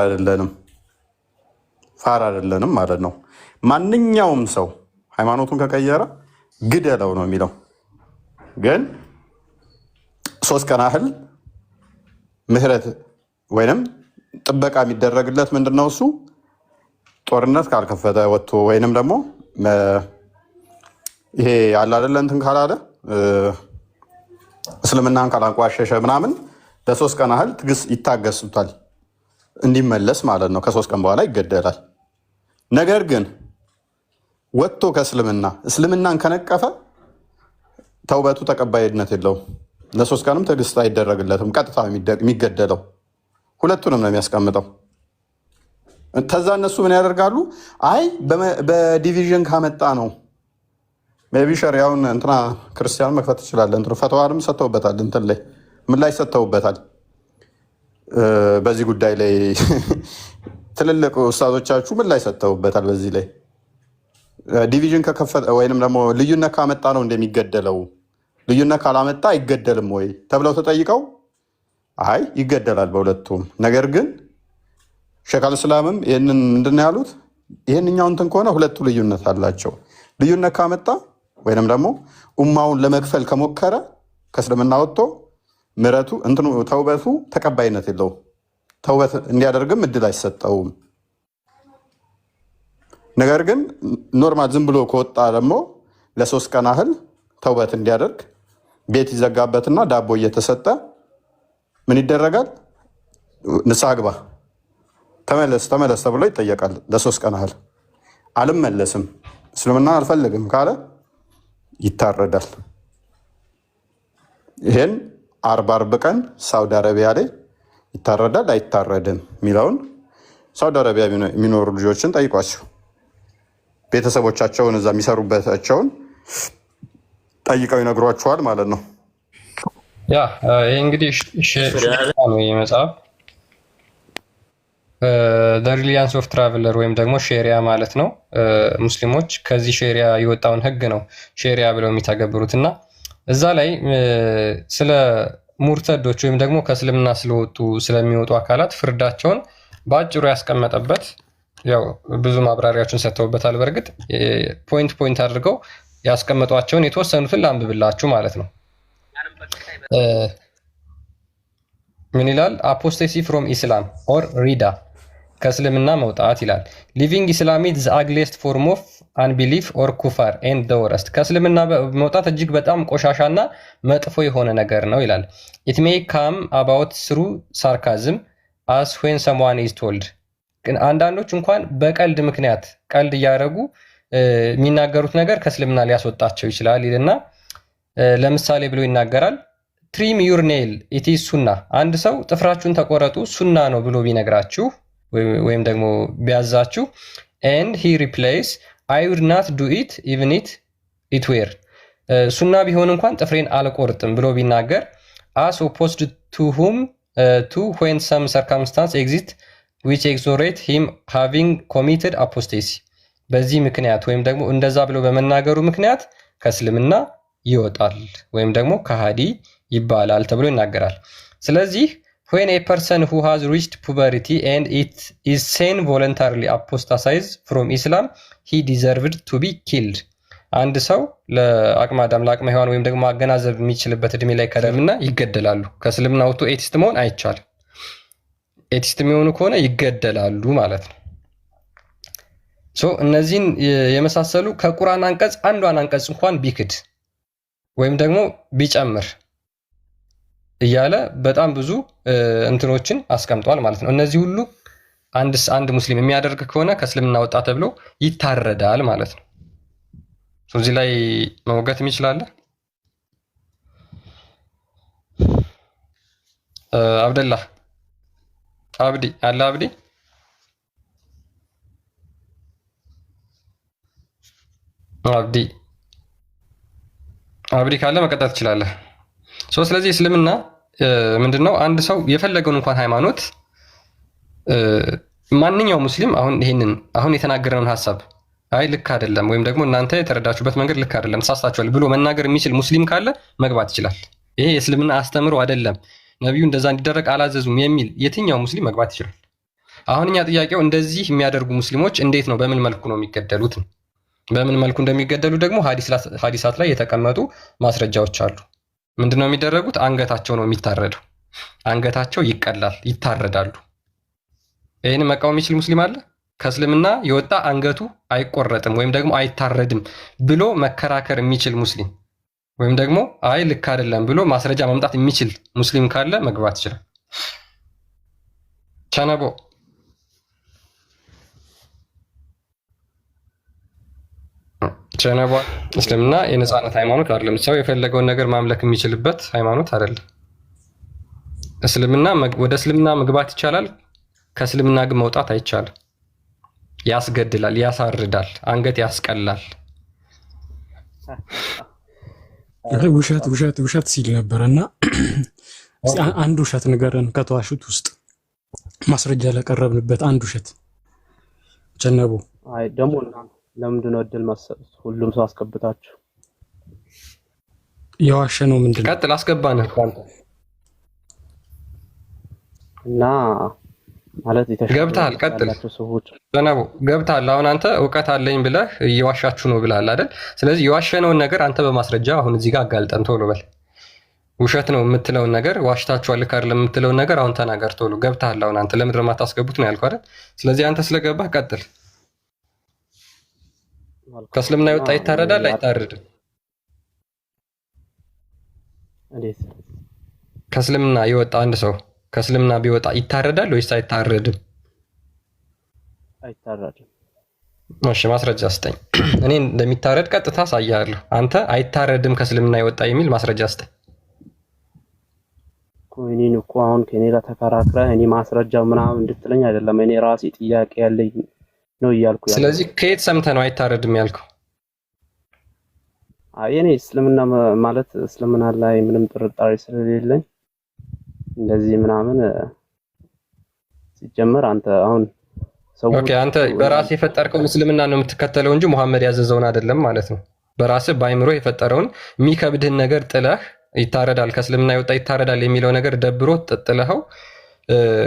አይደለንም ማለት ነው። ማንኛውም ሰው ሃይማኖቱን ከቀየረ ግደለው ነው የሚለው። ግን 3 ቀን ያህል ምህረት ወይንም ጥበቃ የሚደረግለት ምንድነው? እሱ ጦርነት ካልከፈተ ወጥቶ ወይንም ደግሞ ይሄ አለ አይደለ እንትን ካላለ እስልምናን ካላንቋሸሸ ምናምን ለ3 ቀን ያህል ትግስት ይታገሱታል እንዲመለስ ማለት ነው። ከ3 ቀን በኋላ ይገደላል። ነገር ግን ወጥቶ እስልምናን ከነቀፈ ተውበቱ ተቀባይነት የለውም። ለ3 ቀንም ትዕግስት አይደረግለትም። ቀጥታ የሚገደለው ሁለቱንም ነው የሚያስቀምጠው። ከዛ እነሱ ምን ያደርጋሉ? አይ በዲቪዥን ካመጣ ነው ቢ ሸሪያውን እንትና ክርስቲያኑ መክፈት ትችላለ። ፈተዋንም ሰጥተውበታል። እንትን ላይ ምን ላይ ሰጥተውበታል? በዚህ ጉዳይ ላይ ትልልቅ ኡስታዞቻችሁ ምን ላይ ሰጥተውበታል? በዚህ ላይ ዲቪዥን ከከፈተ ወይንም ደግሞ ልዩነት ካመጣ ነው እንደሚገደለው። ልዩነት ካላመጣ አይገደልም ወይ ተብለው ተጠይቀው አይ ይገደላል በሁለቱም። ነገር ግን ሼክ አልእስላምም ይህንን ምንድን ነው ያሉት? ይህንኛው እንትን ከሆነ ሁለቱ ልዩነት አላቸው። ልዩነት ካመጣ ወይንም ደግሞ ኡማውን ለመክፈል ከሞከረ ከእስልምና ወጥቶ ምሕረቱ እንትኑ ተውበቱ ተቀባይነት የለውም። ተውበት እንዲያደርግም እድል አይሰጠውም። ነገር ግን ኖርማል ዝም ብሎ ከወጣ ደግሞ ለ3 ቀን ያህል ተውበት እንዲያደርግ ቤት ይዘጋበትና ዳቦ እየተሰጠ ምን ይደረጋል? ንስሐ ግባ ተመለስ ተብሎ ይጠየቃል። ለ3 ቀን ያህል አልመለስም እስልምና አልፈልግም ካለ ይታረዳል። ይሄን 40 ቀን ሳውዲ አረቢያ ላይ ይታረዳል አይታረድም የሚለውን ሳውዲ አረቢያ የሚኖሩ ልጆችን ጠይቋቸው። ቤተሰቦቻቸውን እዛ የሚሰሩበታቸውን ጠይቀው ይነግሯቸዋል ማለት ነው። ያ ይሄ እንግዲህ ነው የመጽሐፍ ሪሊያንስ ኦፍ ትራቨለር ወይም ደግሞ ሼሪያ ማለት ነው። ሙስሊሞች ከዚህ ሼሪያ የወጣውን ህግ ነው ሼሪያ ብለው የሚተገብሩት እና እዛ ላይ ስለ ሙርተዶች ወይም ደግሞ ከእስልምና ስለሚወጡ አካላት ፍርዳቸውን በአጭሩ ያስቀመጠበት ያው ብዙ ማብራሪያዎችን ሰጥተውበታል። በእርግጥ ፖይንት አድርገው ያስቀመጧቸውን የተወሰኑትን ላንብብላችሁ ማለት ነው። ምን ይላል? አፖስቴሲ ፍሮም ኢስላም ኦር ሪዳ ከእስልምና መውጣት ይላል። ሊቪንግ ኢስላሚት ዘ አግሊስት ፎርም ኦፍ አንቢሊፍ ኦር ኩፋር ኤንድ ዘ ወረስት ከእስልምና መውጣት እጅግ በጣም ቆሻሻና መጥፎ የሆነ ነገር ነው ይላል። ኢት ሜይ ካም አባውት ስሩ ሳርካዝም አስ ዌን ሰምዋን ኢዝ ቶልድ ግን አንዳንዶች እንኳን በቀልድ ምክንያት ቀልድ እያደረጉ የሚናገሩት ነገር ከእስልምና ሊያስወጣቸው ይችላል ይልና ለምሳሌ ብሎ ይናገራል። ትሪም ዩር ኔል ኢት ኢዝ ሱና አንድ ሰው ጥፍራችሁን ተቆረጡ ሱና ነው ብሎ ቢነግራችሁ ወይም ደግሞ ቢያዛችሁ ኤንድ ሂ ሪፕሌይስ አይ ውድ ናት ዱ ኢት ኢቭን ኢት ዌር ሱና ቢሆን እንኳን ጥፍሬን አልቆርጥም ብሎ ቢናገር አስ ኦፖዝድ ቱ ሁም ቱ ዌን ሰም ሰርከምስታንስ ኤግዚስት ዊች ኤግዞሬት ሂም ሃቪንግ ኮሚትድ አፖስቴሲ በዚህ ምክንያት ወይም ደግሞ እንደዛ ብሎ በመናገሩ ምክንያት ከእስልምና ይወጣል ወይም ደግሞ ከሃዲ ይባላል ተብሎ ይናገራል። ስለዚህ when a person who has reached puberty and it is seen voluntarily apostatize from Islam he deserved to be killed አንድ ሰው ለአቅመ አዳም ለአቅመ ሔዋን ወይም ደግሞ ማገናዘብ የሚችልበት እድሜ ላይ ከደረሰና ይገደላሉ። ከእስልምና ወጥቶ ኤቲስት መሆን አይቻልም። ኤቲስት የሚሆኑ ከሆነ ይገደላሉ ማለት ነው። እነዚህን የመሳሰሉ ከቁርአን አንቀጽ አንዷን አንቀጽ እንኳን ቢክድ ወይም ደግሞ ቢጨምር እያለ በጣም ብዙ እንትኖችን አስቀምጧል ማለት ነው። እነዚህ ሁሉ አንድ ሙስሊም የሚያደርግ ከሆነ ከእስልምና ወጣ ተብሎ ይታረዳል ማለት ነው። እዚህ ላይ መሞገት ይችላል። አብደላህ አብዲ አለ አብዲ ካለ መቀጠል ትችላለህ። ስለዚህ እስልምና ምንድነው? አንድ ሰው የፈለገውን እንኳን ሃይማኖት ማንኛውም ሙስሊም አሁን የተናገረውን ሐሳብ አይ ልክ አይደለም ወይም ደግሞ እናንተ የተረዳችሁበት መንገድ ልክ አይደለም ተሳስታችኋል ብሎ መናገር የሚችል ሙስሊም ካለ መግባት ይችላል። ይሄ የእስልምና አስተምሮ አይደለም፣ ነብዩ እንደዛ እንዲደረግ አላዘዙም የሚል የትኛው ሙስሊም መግባት ይችላል። አሁን እኛ ጥያቄው እንደዚህ የሚያደርጉ ሙስሊሞች እንዴት ነው በምን መልኩ ነው የሚገደሉት? በምን መልኩ እንደሚገደሉ ደግሞ ሐዲሳት ላይ የተቀመጡ ማስረጃዎች አሉ። ምንድነው የሚደረጉት? አንገታቸው ነው የሚታረደው። አንገታቸው ይቀላል፣ ይታረዳሉ። ይህን መቃወም የሚችል ሙስሊም አለ? ከእስልምና የወጣ አንገቱ አይቆረጥም ወይም ደግሞ አይታረድም ብሎ መከራከር የሚችል ሙስሊም ወይም ደግሞ አይ ልክ አይደለም ብሎ ማስረጃ ማምጣት የሚችል ሙስሊም ካለ መግባት ይችላል። ቸነቦ እስልምና የነጻነት ሃይማኖት አይደለም። ሰው የፈለገውን ነገር ማምለክ የሚችልበት ሃይማኖት አይደለም። ወደ እስልምና መግባት ይቻላል፣ ከእስልምና ግን መውጣት አይቻልም። ያስገድላል፣ ያሳርዳል፣ አንገት ያስቀላል። ውሸት ሲል ነበረና አንድ ውሸት ንገረን ከተዋሹት ውስጥ ማስረጃ ለቀረብንበት አንድ ውሸት ጀነቡ። አይ ደግሞ ለምንድን ነው እድል መሰለህ ሁሉም ሰው አስገብታችሁ የዋሸ ነው ምንድን ነው? ቀጥል፣ አስገባንህ ቋንቋ እና ማለት ገብተሃል። ቀጥል ጀነቡ፣ ገብተሃል። አሁን አንተ እውቀት አለኝ ብለህ እየዋሻችሁ ነው ብለሃል አይደል? ስለዚህ የዋሸነውን ነገር አንተ በማስረጃ አሁን እዚህ ጋር አጋልጠን ቶሎ በል። ውሸት ነው የምትለውን ነገር ዋሽታችኋል ልክ አይደለም የምትለውን ነገር አሁን ተናገር ቶሎ። ገብተሃል። አሁን አንተ ለምንድን ነው የማታስገቡት ነው ያልኩህ አይደል? ስለዚህ አንተ ስለገባህ ቀጥል። ከእስልምና የወጣ ይታረዳል አይታረድም? እንዴት ከእስልምና የወጣ አንድ ሰው ከእስልምና ቢወጣ ይታረዳል ወይስ አይታረድም? አይታረድም። እሺ ማስረጃ ስጠኝ። እኔ እንደሚታረድ ቀጥታ አሳያለሁ። አንተ አይታረድም ከእስልምና የወጣ የሚል ማስረጃ ስጠኝ። እኔን እኮ አሁን ከኔ ጋር ተከራክረህ እኔ ማስረጃው ምናምን እንድትለኝ አይደለም። እኔ ራሴ ጥያቄ ያለኝ ነው እያልኩ ያለው። ስለዚህ ከየት ሰምተህ ነው አይታረድም ያልከው? አይ እኔ እስልምና ማለት እስልምና ላይ ምንም ጥርጣሬ ስለሌለኝ እንደዚህ ምናምን ሲጀመር አንተ አሁን ኦኬ፣ አንተ በራስህ የፈጠርከውን እስልምና ነው የምትከተለው እንጂ ሙሐመድ ያዘዘውን አይደለም ማለት ነው። በራስህ በአይምሮ የፈጠረውን የሚከብድህን ነገር ጥለህ ይታረዳል ከእስልምና የወጣ ይታረዳል የሚለው ነገር ደብሮ ጥለኸው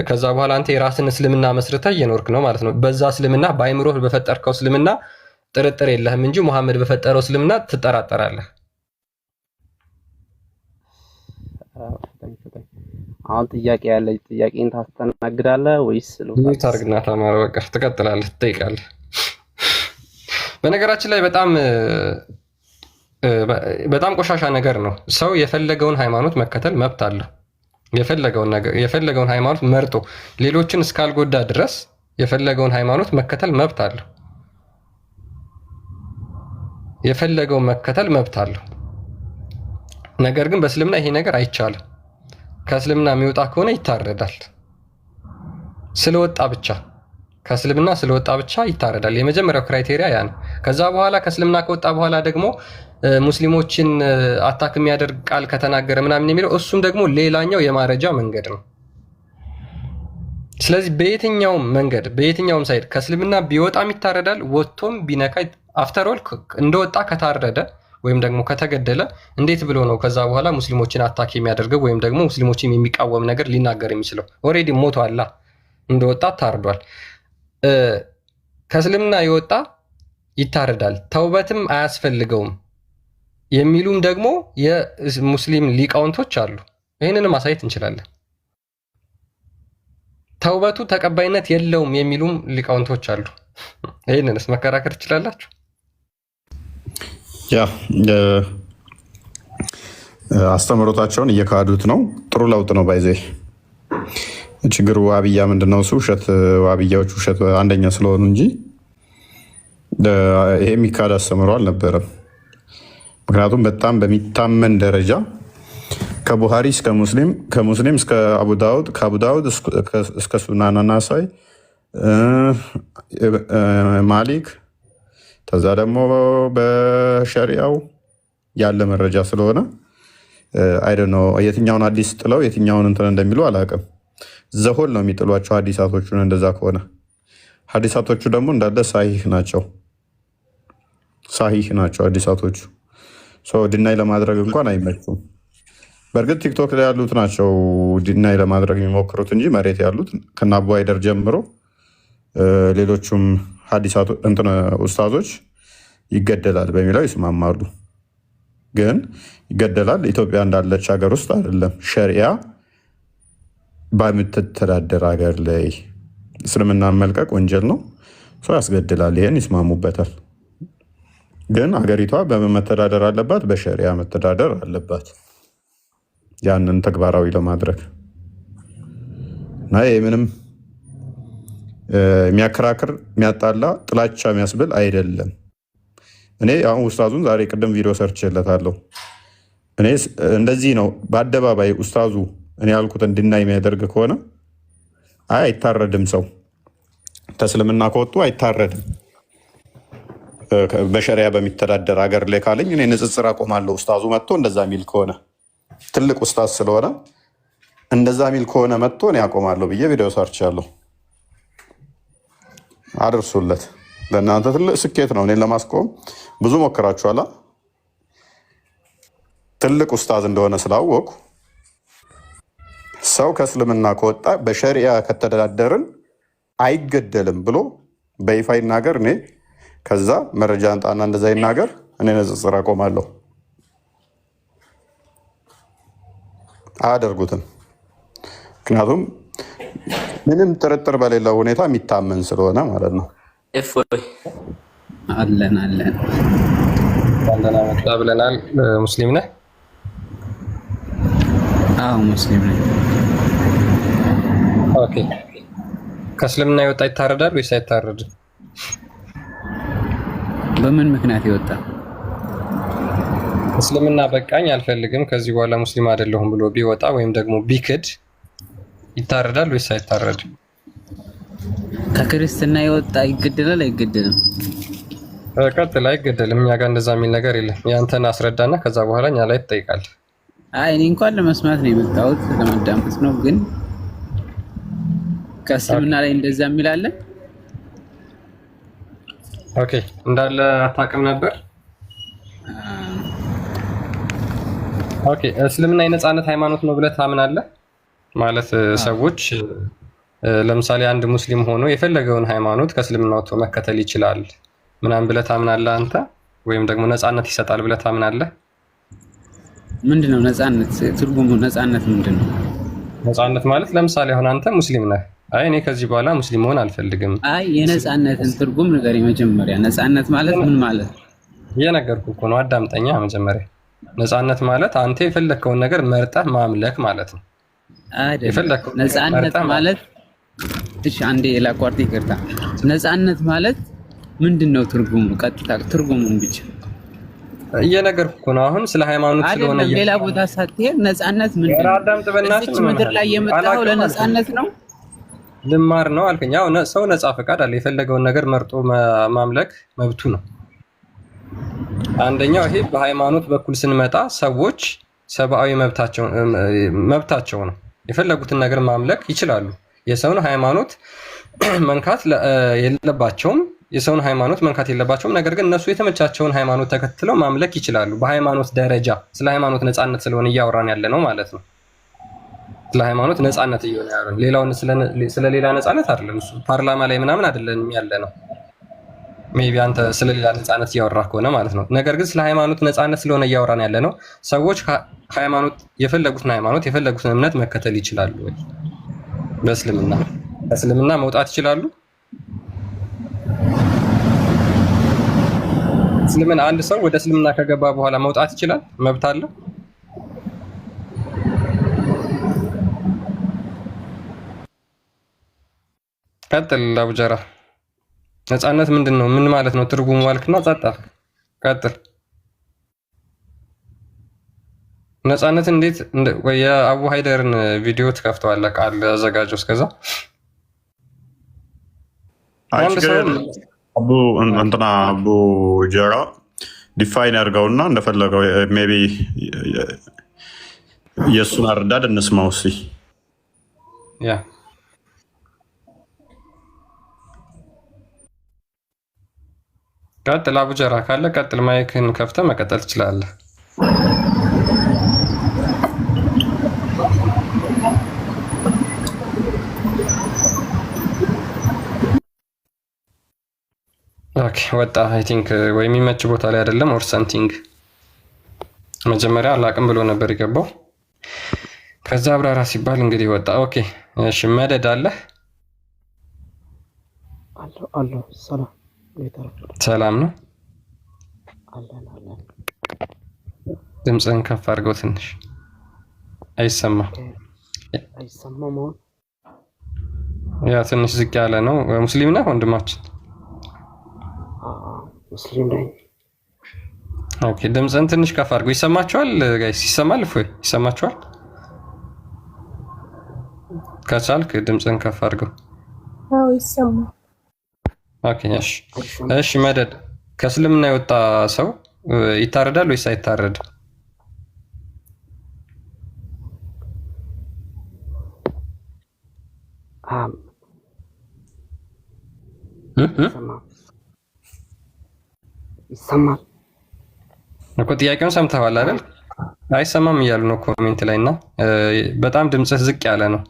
ከዛ በኋላ አንተ የራስን እስልምና መስርተህ እየኖርክ ነው ማለት ነው። በዛ እስልምና በአይምሮ በፈጠርከው እስልምና ጥርጥር የለህም እንጂ ሙሐመድ በፈጠረው እስልምና ትጠራጠራለህ። አሁን ጥያቄ ያለ ጥያቄን ታስተናግዳለህ ወይስ ምን ታርግና ተማር በቃ ትቀጥላለህ፣ ትጠይቃለህ። በነገራችን ላይ በጣም ቆሻሻ ነገር ነው። ሰው የፈለገውን ሃይማኖት መከተል መብት አለው። የፈለገውን ሃይማኖት መርጦ ሌሎችን እስካልጎዳ ድረስ የፈለገውን ሃይማኖት መከተል መብት አለው። የፈለገውን መከተል መብት አለው። ነገር ግን በእስልምና ይሄ ነገር አይቻልም። ከእስልምና የሚወጣ ከሆነ ይታረዳል። ስለወጣ ብቻ ከእስልምና ስለወጣ ብቻ ይታረዳል። የመጀመሪያው ክራይቴሪያ ያ ነው። ከዛ በኋላ ከእስልምና ከወጣ በኋላ ደግሞ ሙስሊሞችን አታክ የሚያደርግ ቃል ከተናገረ ምናምን የሚለው እሱም ደግሞ ሌላኛው የማረጃ መንገድ ነው። ስለዚህ በየትኛውም መንገድ በየትኛውም ሳይድ ከእስልምና ቢወጣም ይታረዳል። ወጥቶም ቢነካ አፍተር ኦል እንደወጣ ከታረደ ወይም ደግሞ ከተገደለ እንዴት ብሎ ነው ከዛ በኋላ ሙስሊሞችን አታክ የሚያደርገው ወይም ደግሞ ሙስሊሞችን የሚቃወም ነገር ሊናገር የሚችለው? ኦልሬዲ ሞቷል፣ እንደወጣ ታርዷል። ከእስልምና የወጣ ይታረዳል፣ ተውበትም አያስፈልገውም የሚሉም ደግሞ የሙስሊም ሊቃውንቶች አሉ። ይህንን ማሳየት እንችላለን። ተውበቱ ተቀባይነት የለውም የሚሉም ሊቃውንቶች አሉ። ይህንንስ መከራከር ትችላላችሁ? ያ አስተምሮታቸውን እየካዱት ነው። ጥሩ ለውጥ ነው። ባይዜ ችግሩ ዋብያ ምንድነው? እሱ ውሸት፣ ዋብያዎች ውሸት አንደኛ ስለሆኑ እንጂ ይሄ የሚካድ አስተምሮ አልነበረም። ምክንያቱም በጣም በሚታመን ደረጃ ከቡሃሪ እስከ ሙስሊም፣ ከሙስሊም እስከ አቡ ዳውድ፣ ከአቡ ዳውድ እስከ ሱናን ናሳኢ፣ ማሊክ፣ ከዛ ደግሞ በሸሪያው ያለ መረጃ ስለሆነ አይደ ነው የትኛውን ሀዲስ ጥለው የትኛውን እንትን እንደሚሉ አላውቅም። ዘሆል ነው የሚጥሏቸው ሀዲሳቶቹን። እንደዛ ከሆነ ሀዲሳቶቹ ደግሞ እንዳለ ሳሂህ ናቸው፣ ሳሂህ ናቸው ሀዲሳቶቹ። ድናይ ለማድረግ እንኳን አይመቹም። በእርግጥ ቲክቶክ ላይ ያሉት ናቸው ድናይ ለማድረግ የሚሞክሩት እንጂ መሬት ያሉት ከና አቡ ሃይደር ጀምሮ ሌሎቹም ኡስታዞች ይገደላል በሚለው ይስማማሉ። ግን ይገደላል ኢትዮጵያ እንዳለች ሀገር ውስጥ አይደለም፣ ሸሪያ በምትተዳደር ሀገር ላይ እስልምናን መልቀቅ ወንጀል ነው፣ ሰው ያስገድላል። ይሄን ይስማሙበታል። ግን ሀገሪቷ በምን መተዳደር አለባት? በሸሪያ መተዳደር አለባት፣ ያንን ተግባራዊ ለማድረግ እና ይህ ምንም የሚያከራክር የሚያጣላ ጥላቻ የሚያስብል አይደለም። እኔ አሁን ኡስታዙን ዛሬ ቅድም ቪዲዮ ሰርችለታለሁ። እኔ እንደዚህ ነው በአደባባይ ኡስታዙ እኔ ያልኩት እንድናይ የሚያደርግ ከሆነ አይታረድም። ሰው ተስልምና ከወጡ አይታረድም። በሸሪያ በሚተዳደር ሀገር ላይ ካለኝ እኔ ንጽጽር አቆማለሁ። ኡስታዙ መጥቶ እንደዛ ሚል ከሆነ ትልቅ ኡስታዝ ስለሆነ እንደዛ ሚል ከሆነ መጥቶ እኔ አቆማለሁ ብዬ ቪዲዮ ሰርቻለሁ። አድርሱለት። ለእናንተ ትልቅ ስኬት ነው። እኔን ለማስቆም ብዙ ሞክራችኋላ። ትልቅ ኡስታዝ እንደሆነ ስላወቁ ሰው ከእስልምና ከወጣ በሸሪያ ከተዳደርን አይገደልም ብሎ በይፋ ይናገር። እኔ ከዛ መረጃ አንጣና እንደዛ ይናገር። እኔ ንጽጽር አቆማለሁ። አያደርጉትም። ምክንያቱም ምንም ጥርጥር በሌለው ሁኔታ የሚታመን ስለሆነ ማለት ነው። አለን መጣ ብለናል። ሙስሊም ነህ? አዎ ሙስሊም ነኝ። ኦኬ። ከእስልምና የወጣ ይታረዳል ወይስ አይታረድም? በምን ምክንያት የወጣ? እስልምና በቃኝ አልፈልግም ከዚህ በኋላ ሙስሊም አይደለሁም ብሎ ቢወጣ ወይም ደግሞ ቢክድ ይታረዳል ወይስ አይታረድም? ከክርስትና የወጣ ይገደላል አይገደልም? ቀጥል። አይገደልም። እኛ ጋር እንደዛ የሚል ነገር የለም። ያንተን አስረዳና ከዛ በኋላ እኛ ላይ ትጠይቃለህ። እኔ እንኳን ለመስማት ነው የመጣሁት፣ ለማዳመጥ ነው። ግን ከእስልምና ላይ እንደዛ የሚል አለ? ኦኬ። እንዳለ አታውቅም ነበር? ኦኬ። እስልምና የነፃነት ሃይማኖት ነው ብለህ ታምናለህ? ማለት ሰዎች ለምሳሌ አንድ ሙስሊም ሆኖ የፈለገውን ሃይማኖት ከእስልምና ወጥቶ መከተል ይችላል ምናምን ብለህ ታምናለህ አንተ? ወይም ደግሞ ነፃነት ይሰጣል ብለህ ታምናለህ? ምንድነው ነፃነት? ትርጉሙ ነፃነት ምንድነው? ነፃነት ማለት ለምሳሌ አሁን አንተ ሙስሊም ነህ። እኔ ከዚህ በኋላ ሙስሊም መሆን አልፈልግም። የነፃነትን ትርጉም ንገረኝ መጀመሪያ። ነፃነት ማለት ምን ማለት? እየነገርኩህ እኮ ነው፣ አዳምጠኛ መጀመሪያ። ነፃነት ማለት አንተ የፈለግከውን ነገር መርጠህ ማምለክ ማለት ነው። ነፃነት ማለት እሺ፣ አንዴ ላቋርጥ፣ ይቅርታ። ነፃነት ማለት ምንድነው ትርጉሙ? ቀጥታ ትርጉሙን ብቻ እየነገርኩህ እኮ ነው። አሁን ስለ ሃይማኖት ስለሆነ ሌላ ቦታ ሳትሄድ ነፃነት ምንድነው? እዚች ምድር ላይ የመጣው ለነፃነት ነው? ልማር ነው አልከኝ። አዎ ሰው ነፃ ፈቃድ አለ። የፈለገውን ነገር መርጦ ማምለክ መብቱ ነው። አንደኛው ይሄ በሃይማኖት በኩል ስንመጣ ሰዎች ሰብአዊ መብታቸው ነው። የፈለጉትን ነገር ማምለክ ይችላሉ። የሰውን ሃይማኖት መንካት የለባቸውም። ነገር ግን እነሱ የተመቻቸውን ሃይማኖት ተከትለው ማምለክ ይችላሉ። በሃይማኖት ደረጃ ስለ ሃይማኖት ነፃነት ስለሆነ እያወራን ያለ ነው ማለት ነው። ስለ ሃይማኖት ነፃነት እየሆነ ያለው ሌላውን ስለ ሌላ ነፃነት አይደለም። እሱ ፓርላማ ላይ ምናምን አይደለም ያለ ነው። ሜቢ አንተ ስለ ሌላ ነፃነት እያወራህ ከሆነ ማለት ነው። ነገር ግን ስለ ሃይማኖት ነፃነት ስለሆነ እያወራን ያለ ነው። ሰዎች ሃይማኖት የፈለጉትን እምነት መከተል ይችላሉ ወይ? በእስልምና መውጣት ይችላሉ? እስልምና አንድ ሰው ወደ እስልምና ከገባ በኋላ መውጣት ይችላል? መብት አለው? ቀጥል አቡጀራ። ነፃነት ምንድን ነው? ምን ማለት ነው? ትርጉሙ አልክና ጸጥ አልክ። ቀጥል። ነፃነት እንዴት ወይ የአቡ ሃይደርን ቪዲዮ ትከፍተዋለህ? ቃል አዘጋጀው እስከዛ አቡ ጀራ ዲፋይን ያድርገውና እንደፈለገው ሜይ ቢ የእሱን አረዳድ እንስማው እስኪ። ያ ቀጥል አቡጀራ ካለ ቀጥል። ማይክን ከፍተህ መቀጠል ትችላለህ። ኦኬ ወጣ። አይ ቲንክ ወይ የሚመች ቦታ ላይ አይደለም ኦር ሰምቲንግ። መጀመሪያ አላቅም ብሎ ነበር የገባው። ከዛ አብራራ ሲባል እንግዲህ ወጣ። ኦኬ እሺ፣ መደድ አለ አሎ ሰላም ነው። ድምፅህን ከፍ አድርገው ትንሽ አይሰማም። ያ ትንሽ ዝቅ ያለ ነው። ሙስሊም ነህ ወንድማችን? ሙስሊም ነኝ። ኦኬ ድምፅህን ትንሽ ከፍ አድርገው። ይሰማችኋል ጋይስ? ይሰማል? እፎይ ይሰማችኋል? ከቻልክ ድምፅህን ከፍ አድርገው። አዎ ይሰማል። ኦኬ እሺ እሺ። መደድ ከእስልምና የወጣ ሰው ይታረዳል ወይስ አይታረድም? ይሰማል እኮ። ጥያቄውን ሰምተዋል አይደል? አይሰማም እያሉ ነው ኮሜንት ላይ እና በጣም ድምፅህ ዝቅ ያለ ነው።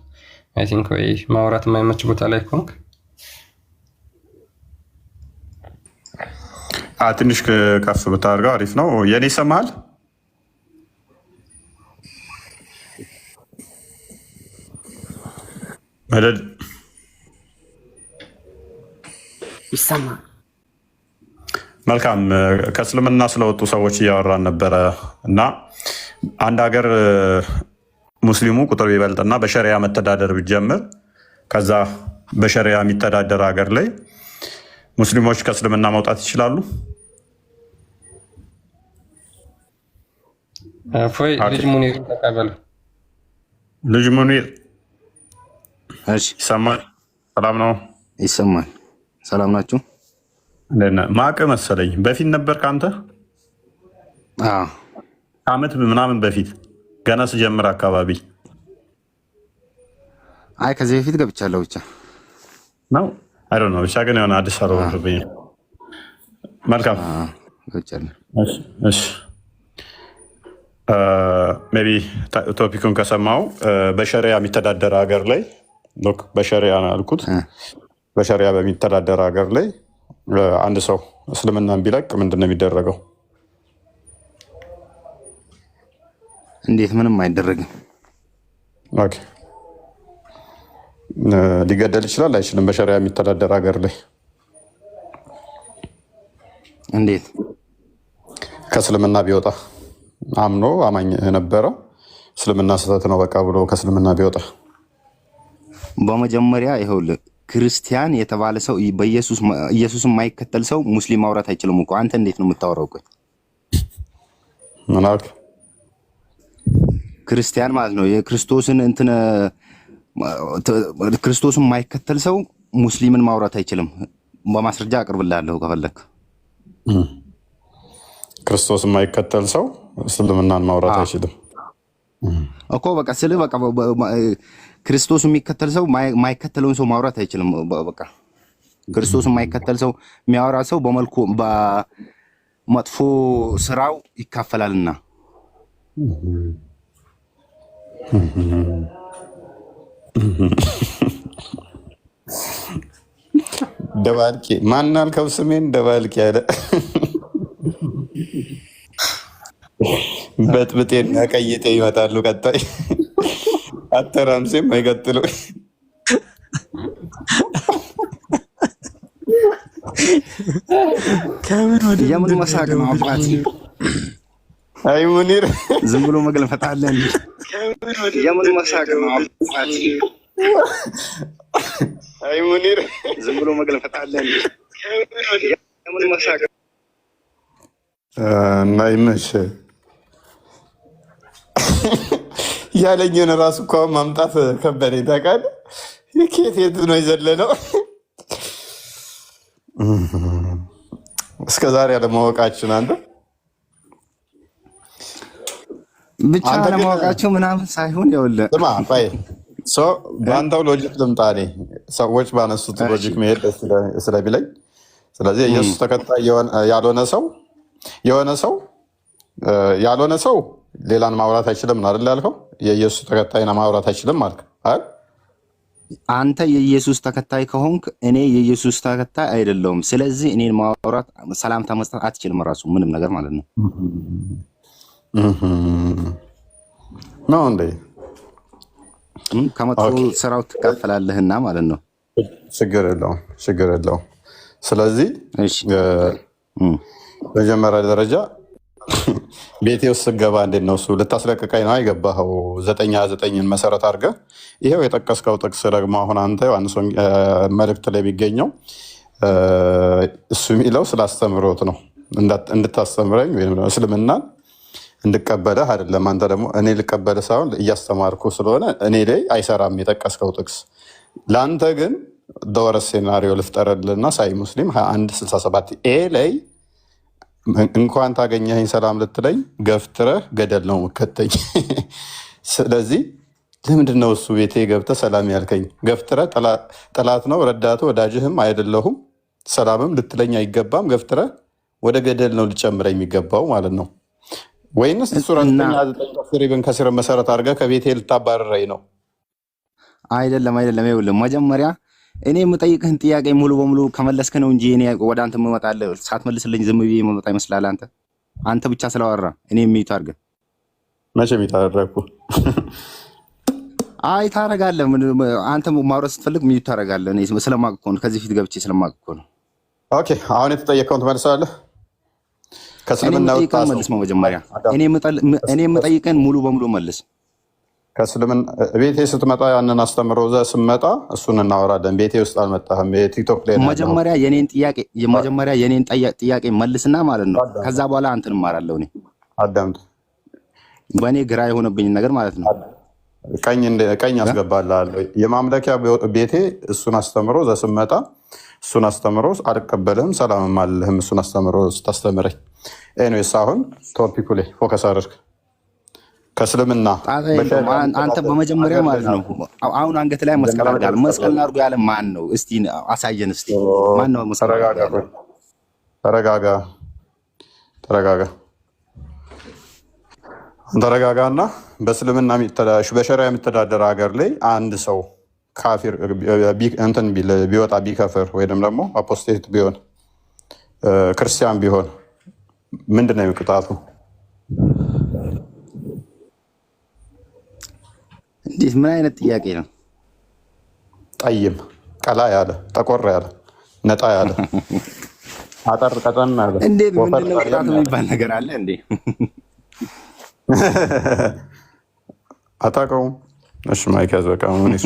አይ ቲንክ ወይ ማውራት የማይመች ቦታ ላይ ኮንክ ትንሽ ከፍ ብታደርገው አሪፍ ነው። የኔ ይሰማሃል? መደድ ይሰማል። መልካም። ከእስልምና ስለወጡ ሰዎች እያወራን ነበረ እና አንድ ሀገር ሙስሊሙ ቁጥር ቢበልጥና በሸሪያ መተዳደር ቢጀምር ከዛ በሸሪያ የሚተዳደር ሀገር ላይ ሙስሊሞች ከእስልምና መውጣት ይችላሉ? ፎይ ልጅ ሙኒር ተቀበሉ። ልጅ ሙኒር ይሰማል? ሰላም ነው? ይሰማል። ሰላም ናችሁ? ማቅ መሰለኝ በፊት ነበር ከአንተ ከአመት ምናምን በፊት ገና ስጀምር አካባቢ። አይ ከዚህ በፊት ገብቻለሁ ብቻ ነው። አይ ዶንት ኖ ብቻ ግን የሆነ አዲስ አበባ። መልካም ገብቻለሁ። እሺ ሜይ ቢ ቶፒኩን ከሰማው በሸሪያ የሚተዳደር ሀገር ላይ በሸሪያ ነው ያልኩት። በሸሪያ በሚተዳደር ሀገር ላይ አንድ ሰው እስልምናን ቢለቅ ምንድን ነው የሚደረገው? እንዴት? ምንም አይደረግም። ኦኬ ሊገደል ይችላል አይችልም? በሸሪያ የሚተዳደር ሀገር ላይ እንዴት? ከእስልምና ቢወጣ አምኖ አማኝ ነበረ፣ እስልምና ስህተት ነው በቃ ብሎ ከእስልምና ቢወጣ። በመጀመሪያ ይኸውልህ ክርስቲያን የተባለ ሰው ኢየሱስን የማይከተል ሰው ሙስሊም ማውራት አይችልም እኮ። አንተ እንዴት ነው የምታወራው? ቆይ ምን አልክ? ክርስቲያን ማለት ነው የክርስቶስን ክርስቶስን የማይከተል ሰው ሙስሊምን ማውራት አይችልም። በማስረጃ አቅርብልሃለሁ ከፈለክ። ክርስቶስ የማይከተል ሰው እስልምናን ማውራት አይችልም እኮ። በቃ ስለ በቃ ክርስቶስ የሚከተል ሰው ማይከተለውን ሰው ማውራት አይችልም። በቃ ክርስቶስ የማይከተል ሰው የሚያወራ ሰው በመልኩ በመጥፎ ስራው ይካፈላልና። ደባልቄ ማን አልከው? ስሜን ደባልቄ ያለ በጥብጤን ቀይጤ ይመጣሉ። ቀጣይ አተራምሴም አይቀጥሉ። የምን መሳቅ ነው አባቴ? አይ ሙኒር ዝም ብሎ መገልፈጥ አለ እንዴ? የምን መሳቅ ነው አባቴ? አይ ሙኒር ዝም ብሎ መገልፈጥ አለ እንዴ? የምን መሳቅ ናይመሽ ያለኝን ራሱ እኮ ማምጣት ከበደኝ ታውቃለህ። የት ነው የዘለለው? እስከ ዛሬ አለማወቃችን አንተ ብቻ አለማወቃቸው ምናምን ሳይሆን ይኸውልህ ስማ ቆይ በአንተው ሎጂክ ልምጣ። እኔ ሰዎች ባነሱት ሎጂክ መሄድ ስለሚለኝ፣ ስለዚህ የኢየሱስ ተከታይ ያልሆነ ሰው ሌላን ማውራት አይችልም ነው አይደል ያልከው? የኢየሱስ ተከታይና ማውራት አይችልም ማለት አይደል? አንተ የኢየሱስ ተከታይ ከሆንክ እኔ የኢየሱስ ተከታይ አይደለሁም። ስለዚህ እኔን ማውራት ሰላምታ መስጠት አትችልም፣ ራሱ ምንም ነገር ማለት ነው ነው እንዴ? ከመጥፎ ስራው ትካፈላለህና ማለት ነው። ችግር የለውም። ስለዚህ መጀመሪያ ደረጃ ቤቴ ውስጥ ስገባ እንዴት ነው እሱ ልታስለቅቀኝ ነው አይገባኸው? 9:9 መሰረት አድርገህ ይሄው የጠቀስከው ጥቅስ ደግሞ አሁን አንተ ዮሐንስ መልእክት ላይ ቢገኘው እሱ የሚለው ስላስተምሮት ነው እንድታስተምረኝ ወይም እስልምናን እንድቀበለህ አይደለም። አንተ ደግሞ እኔ ልቀበልህ ሳይሆን እያስተማርኩ ስለሆነ እኔ ላይ አይሰራም የጠቀስከው ጥቅስ። ለአንተ ግን ደወረ ሴናሪዮ ልፍጠረልና ሳይ ሙስሊም 21:67 ኤ ላይ እንኳን ታገኘኸኝ ሰላም ልትለኝ ገፍትረህ ገደል ነው የምከተኝ። ስለዚህ ለምንድን ነው እሱ ቤቴ ገብተህ ሰላም ያልከኝ? ገፍትረህ ጠላት ነው ረዳቱ ወዳጅህም አይደለሁም ሰላምም ልትለኝ አይገባም። ገፍትረህ ወደ ገደል ነው ልጨምረኝ የሚገባው ማለት ነው። ወይንስ ሱራ 9:9 ከስር መሰረት አድርገህ ከቤቴ ልታባረረኝ ነው? አይደለም። ይኸውልህ መጀመሪያ እኔ የምጠይቅህን ጥያቄ ሙሉ በሙሉ ከመለስክ ነው እንጂ እኔ ወደ አንተ የምመጣልህ ሳትመልስልኝ ዝም ብዬ የምመጣ ይመስላል? አንተ ብቻ ስላወራ እኔ የሚዩት አድርገህ መቼ የሚዩት አደረግኩ? አይ ታረጋለህ። አንተ ማውራት ስትፈልግ ሚዩት ታረጋለህ። እኔ ስለማውቅ እኮ ነው፣ ከዚህ ፊት ገብቼ ስለማውቅ እኮ ነው። ኦኬ አሁን የተጠየቀውን ትመልሳለህ? ከእስልምና ወጣ መልስ። መጀመሪያ እኔ የምጠይቅህን ሙሉ በሙሉ መልስ። ከእስልምና ቤቴ ስትመጣ ያንን አስተምሮ ስመጣ እሱን እናወራለን። ቤቴ ውስጥ አልመጣህም። ቲክቶክ ላይ መጀመሪያ የኔን ጥያቄ መልስና ማለት ነው። ከዛ በኋላ አንተን እማራለሁ። እኔ አዳምጥ። በእኔ ግራ የሆነብኝ ነገር ማለት ነው ቀኝ አስገባልሃለሁ። የማምለኪያ ቤቴ እሱን አስተምሮ ስመጣ እሱን አስተምሮ አልቀበልህም፣ ሰላምም አልልህም። እሱን አስተምሮ ስታስተምረኝ ኤኒዌይስ አሁን ቶፒኩ ላይ ፎከስ አድርግ። ከእስልምና አንተ በመጀመሪያ ማለት ነው አሁን አንገት ላይ መስቀል አድርጋል። መስቀል አድርጎ ያለ ማን ነው? እስቲ አሳየን። እስቲ ማን ነው መስቀል? ተረጋጋና በእስልምና በሸሪዓ የሚተዳደር ሀገር ላይ አንድ ሰው ካፊር እንትን ቢወጣ ቢከፍር ወይም ደግሞ አፖስቴት ቢሆን ክርስቲያን ቢሆን ምንድን ነው ቅጣቱ? እንዴት ምን አይነት ጥያቄ ነው? ጠይም፣ ቀላ ያለ፣ ጠቆር ያለ፣ ነጣ ያለ፣ አጠር ቀጠን ያለ እንዴት ምንድነው ቅጣቱ የሚባል ነገር አለ እንዴ? አታውቀውም? እሺ ማይክ ያዝ። በቃ ሙኒር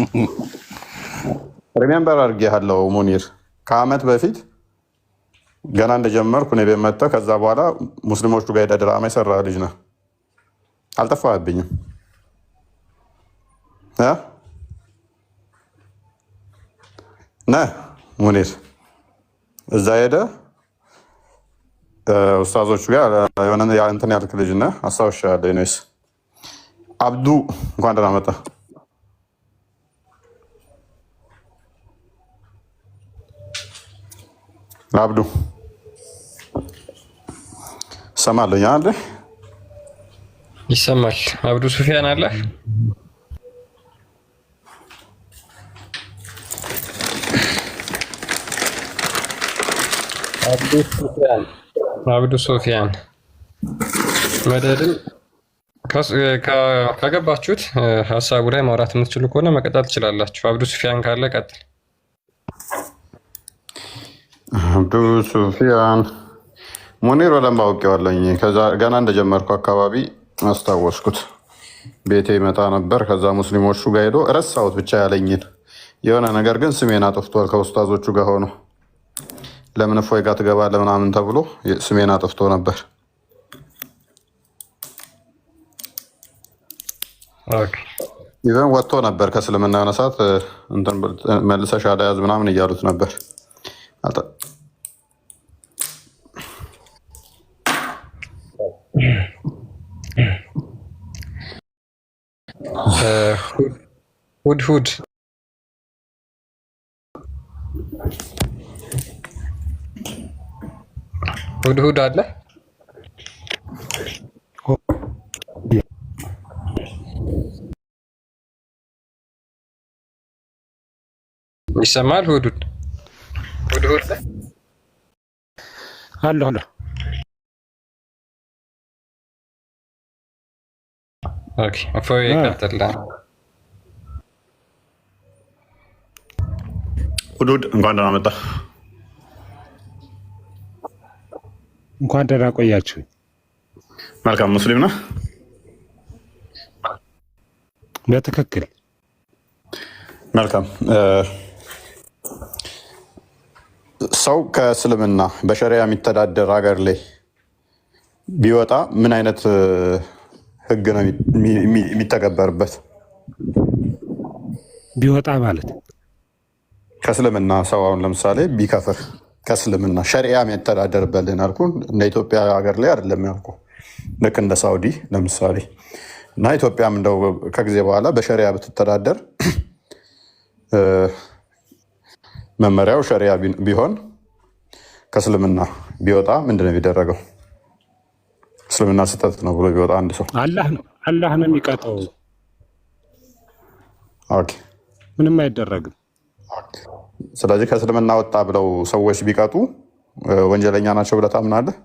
ሪሜምበር አድርጌሃለሁ። ሙኒር ከአመት በፊት ገና እንደጀመርኩ እኔ ቤት መጥተህ ከዛ በኋላ ሙስሊሞቹ ጋር ሄደህ ድራማ የሰራ ልጅ ነህ። አልጠፋህብኝም። ነህ ሙኒር እዛ ሄደህ ኡስታዞቹ ጋር የሆነ እንትን ያልክ ልጅ ነህ። አስታውሻለሁ። ዩኒስ አብዱ እንኳን ደህና መጣህ። አብዱ እሰማለሁ። አለ ይሰማል። አብዱ ሱፊያን አለ። አብዱ ሶፊያን መደድን ከገባችሁት ሀሳቡ ላይ ማውራት የምትችሉ ከሆነ መቀጠል ትችላላችሁ። አብዱ ሱፊያን ካለ ቀጥል። አብዱ ሱፊያን ሙኒር በደንብ አውቄዋለሁኝ። ከዛ ገና እንደጀመርኩ አካባቢ አስታወስኩት። ቤቴ ይመጣ ነበር። ከዛ ሙስሊሞቹ ጋር ሄዶ ረሳሁት ብቻ ያለኝን የሆነ ነገር ግን ስሜን አጥፍቷል። ከኡስታዞቹ ጋር ሆኖ ለምን እፎይ ጋር ትገባለህ ምናምን ተብሎ ስሜን አጥፍቶ ነበር። ኢቨን ወጥቶ ነበር ከእስልምና የሆነ ሰዓት መልሰሽ አልያዝ ምናምን እያሉት ነበር። ሁድ አለ ይሰማል? ሁድ አለ ኦኬ አፎይ ይቀጥላል። ሁዱድ እንኳን ደህና መጣ። እንኳን ደህና ቆያችሁ። መልካም ሙስሊም ነህ? በትክክል መልካም። ሰው ከእስልምና በሸሪያ የሚተዳደር ሀገር ላይ ቢወጣ ምን አይነት ህግ ነው የሚተገበርበት? ቢወጣ ማለት ከእስልምና ሰው አሁን ለምሳሌ ቢከፍር ከእስልምና ሸሪያ የሚተዳደርበትን አልኩ። እንደ ኢትዮጵያ ሀገር ላይ አይደለም ያልኩ፣ ልክ እንደ ሳውዲ ለምሳሌ እና ኢትዮጵያም እንደው ከጊዜ በኋላ በሸሪያ ብትተዳደር መመሪያው ሸሪያ ቢሆን ከእስልምና ቢወጣ ምንድነው የሚደረገው? እስልምና ስህተት ነው ብሎ ቢወጣ አንድ ሰው አላህ ነው የሚቀጣው። ኦኬ ምንም አይደረግም። ስለዚህ ከእስልምና ወጣ ብለው ሰዎች ቢቀጡ ወንጀለኛ ናቸው ብለህ ታምናለህ?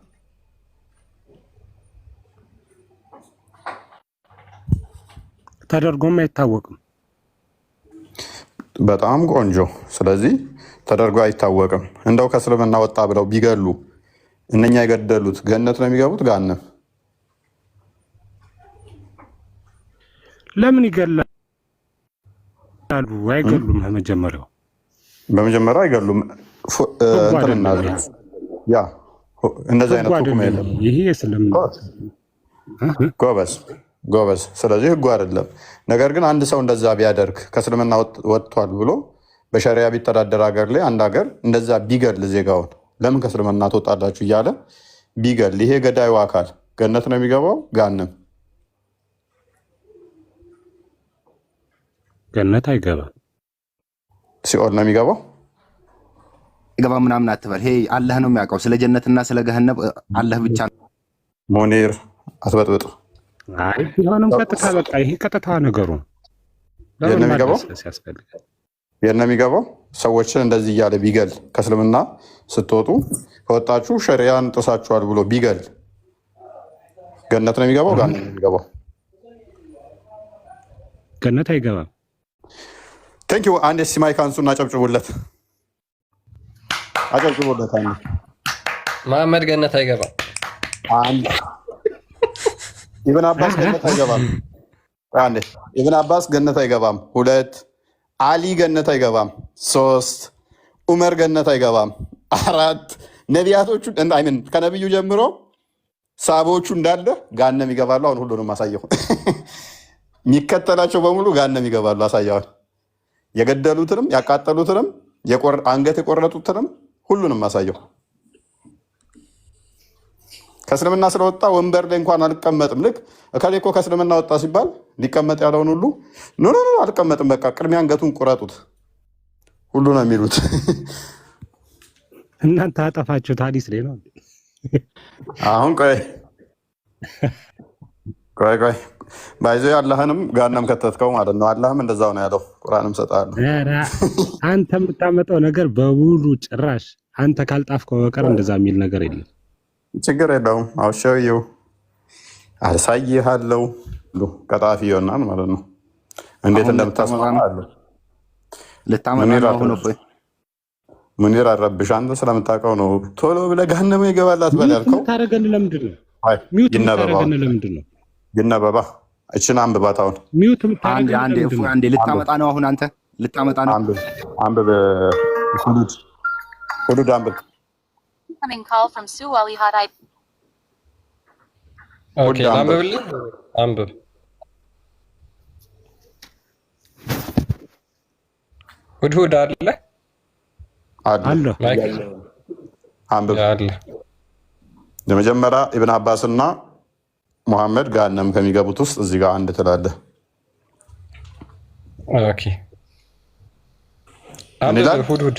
ተደርጎም አይታወቅም። በጣም ቆንጆ። ስለዚህ ተደርጎ አይታወቅም። እንደው ከእስልምና ወጣ ብለው ቢገሉ እነኛ የገደሉት ገነት ነው የሚገቡት ገሃነም? ለምን ይገላሉ? አይገሉም። በመጀመሪያ አይገሉም። ያ እንደዚህ አይነት ሁክም የለም። ይሄ እስልምና ጎበዝ። ስለዚህ ህጉ አይደለም። ነገር ግን አንድ ሰው እንደዛ ቢያደርግ ከእስልምና ወጥቷል ብሎ በሸሪያ ቢተዳደር ሀገር ላይ አንድ ሀገር እንደዛ ቢገል ዜጋውን ለምን ከእስልምና ትወጣላችሁ እያለ ቢገል ይሄ ገዳዩ አካል ገነት ነው የሚገባው ገሃነም? ገነት አይገባም፣ ሲኦል ነው የሚገባው። ገባ ምናምን አትበል። ይሄ አላህ ነው የሚያውቀው። ስለ ጀነትና ስለ ገሃነም አላህ ብቻ ነው። ሙኒር አትበጥብጥ። አይ ቢሆንም ቀጥታ በቃ ይሄ ቀጥታ ነገሩ የት ነው የሚገባው? ሰዎችን እንደዚህ እያለ ቢገል ከእስልምና ስትወጡ ከወጣችሁ ሸሪያን ጥሳችኋል ብሎ ቢገል ገነት ነው የሚገባው ገሃነም ነው የሚገባው? ገነት አይገባም። ቴንኪው። አንድ ሲማይ ካንሱና አጨብጭቡለት። መሐመድ ገነት አይገባም። ኢብን አባስ ገነት አይገባም። ኢብን አባስ ገነት አይገባም። 2 አሊ ገነት አይገባም። 3 ዑመር ገነት አይገባም። 4 ነቢያቶቹ ከነቢዩ ጀምሮ ሳቦቹ እንዳለ ገሃነም ይገባሉ። አሁን ሁሉንም አሳየሁ። የሚከተላቸው በሙሉ ገሃነም ይገባሉ። አሳየዋል። የገደሉትንም ያቃጠሉትንም አንገት የቆረጡትንም ሁሉንም አሳየሁ። ከእስልምና ስለወጣ ወንበር ላይ እንኳን አልቀመጥም። ልክ እከሌ እኮ ከእስልምና ወጣ ሲባል ሊቀመጥ ያለውን ሁሉ ኖ አልቀመጥም፣ በቃ ቅድሚያ አንገቱን ቁረጡት ሁሉ ነው የሚሉት። እናንተ አጠፋችሁት። ሐዲስ ላይ ነው። አሁን ቆይ ባይዞ አላህንም ገሃነም ከተትከው ማለት ነው። አላህም እንደዛው ነው ያለው። ቁርአንም ሰጣለሁ። አንተ የምታመጣው ነገር በሙሉ ጭራሽ አንተ ካልጣፍከው በቀር እንደዛ የሚል ነገር የለም። ችግር የለውም። አውሻው አሳይሃለሁ። ቀጣፊ ይሆናል ማለት ነው። እንዴት እንደምታስማማ አለ። ሙኒር አረብሽ አንተ ስለምታውቀው ነው። ቶሎ ብለህ ገሃነም ይገባላት በል ያልከው። ታረገን ለምንድን ነው? አይ ሚውት ታረገን ለምንድን ነው? ይነበባ እቺን አንብባት። አሁን ሚውት አንዴ ልታመጣ ነው። አሁን አንተ ልታመጣ ነው። አንብብ ሁዱድ አንብብ። ኦኬ አንብብልኝ። አንብብ ሁድሁድ አለ አለ አንብብ አለ። ለመጀመሪያ ኢብን አባስና ሙሐመድ ገሃነም ከሚገቡት ውስጥ እዚህ ጋር አንድ ትላለህ። ኦኬ አንብብ ሁድሁድ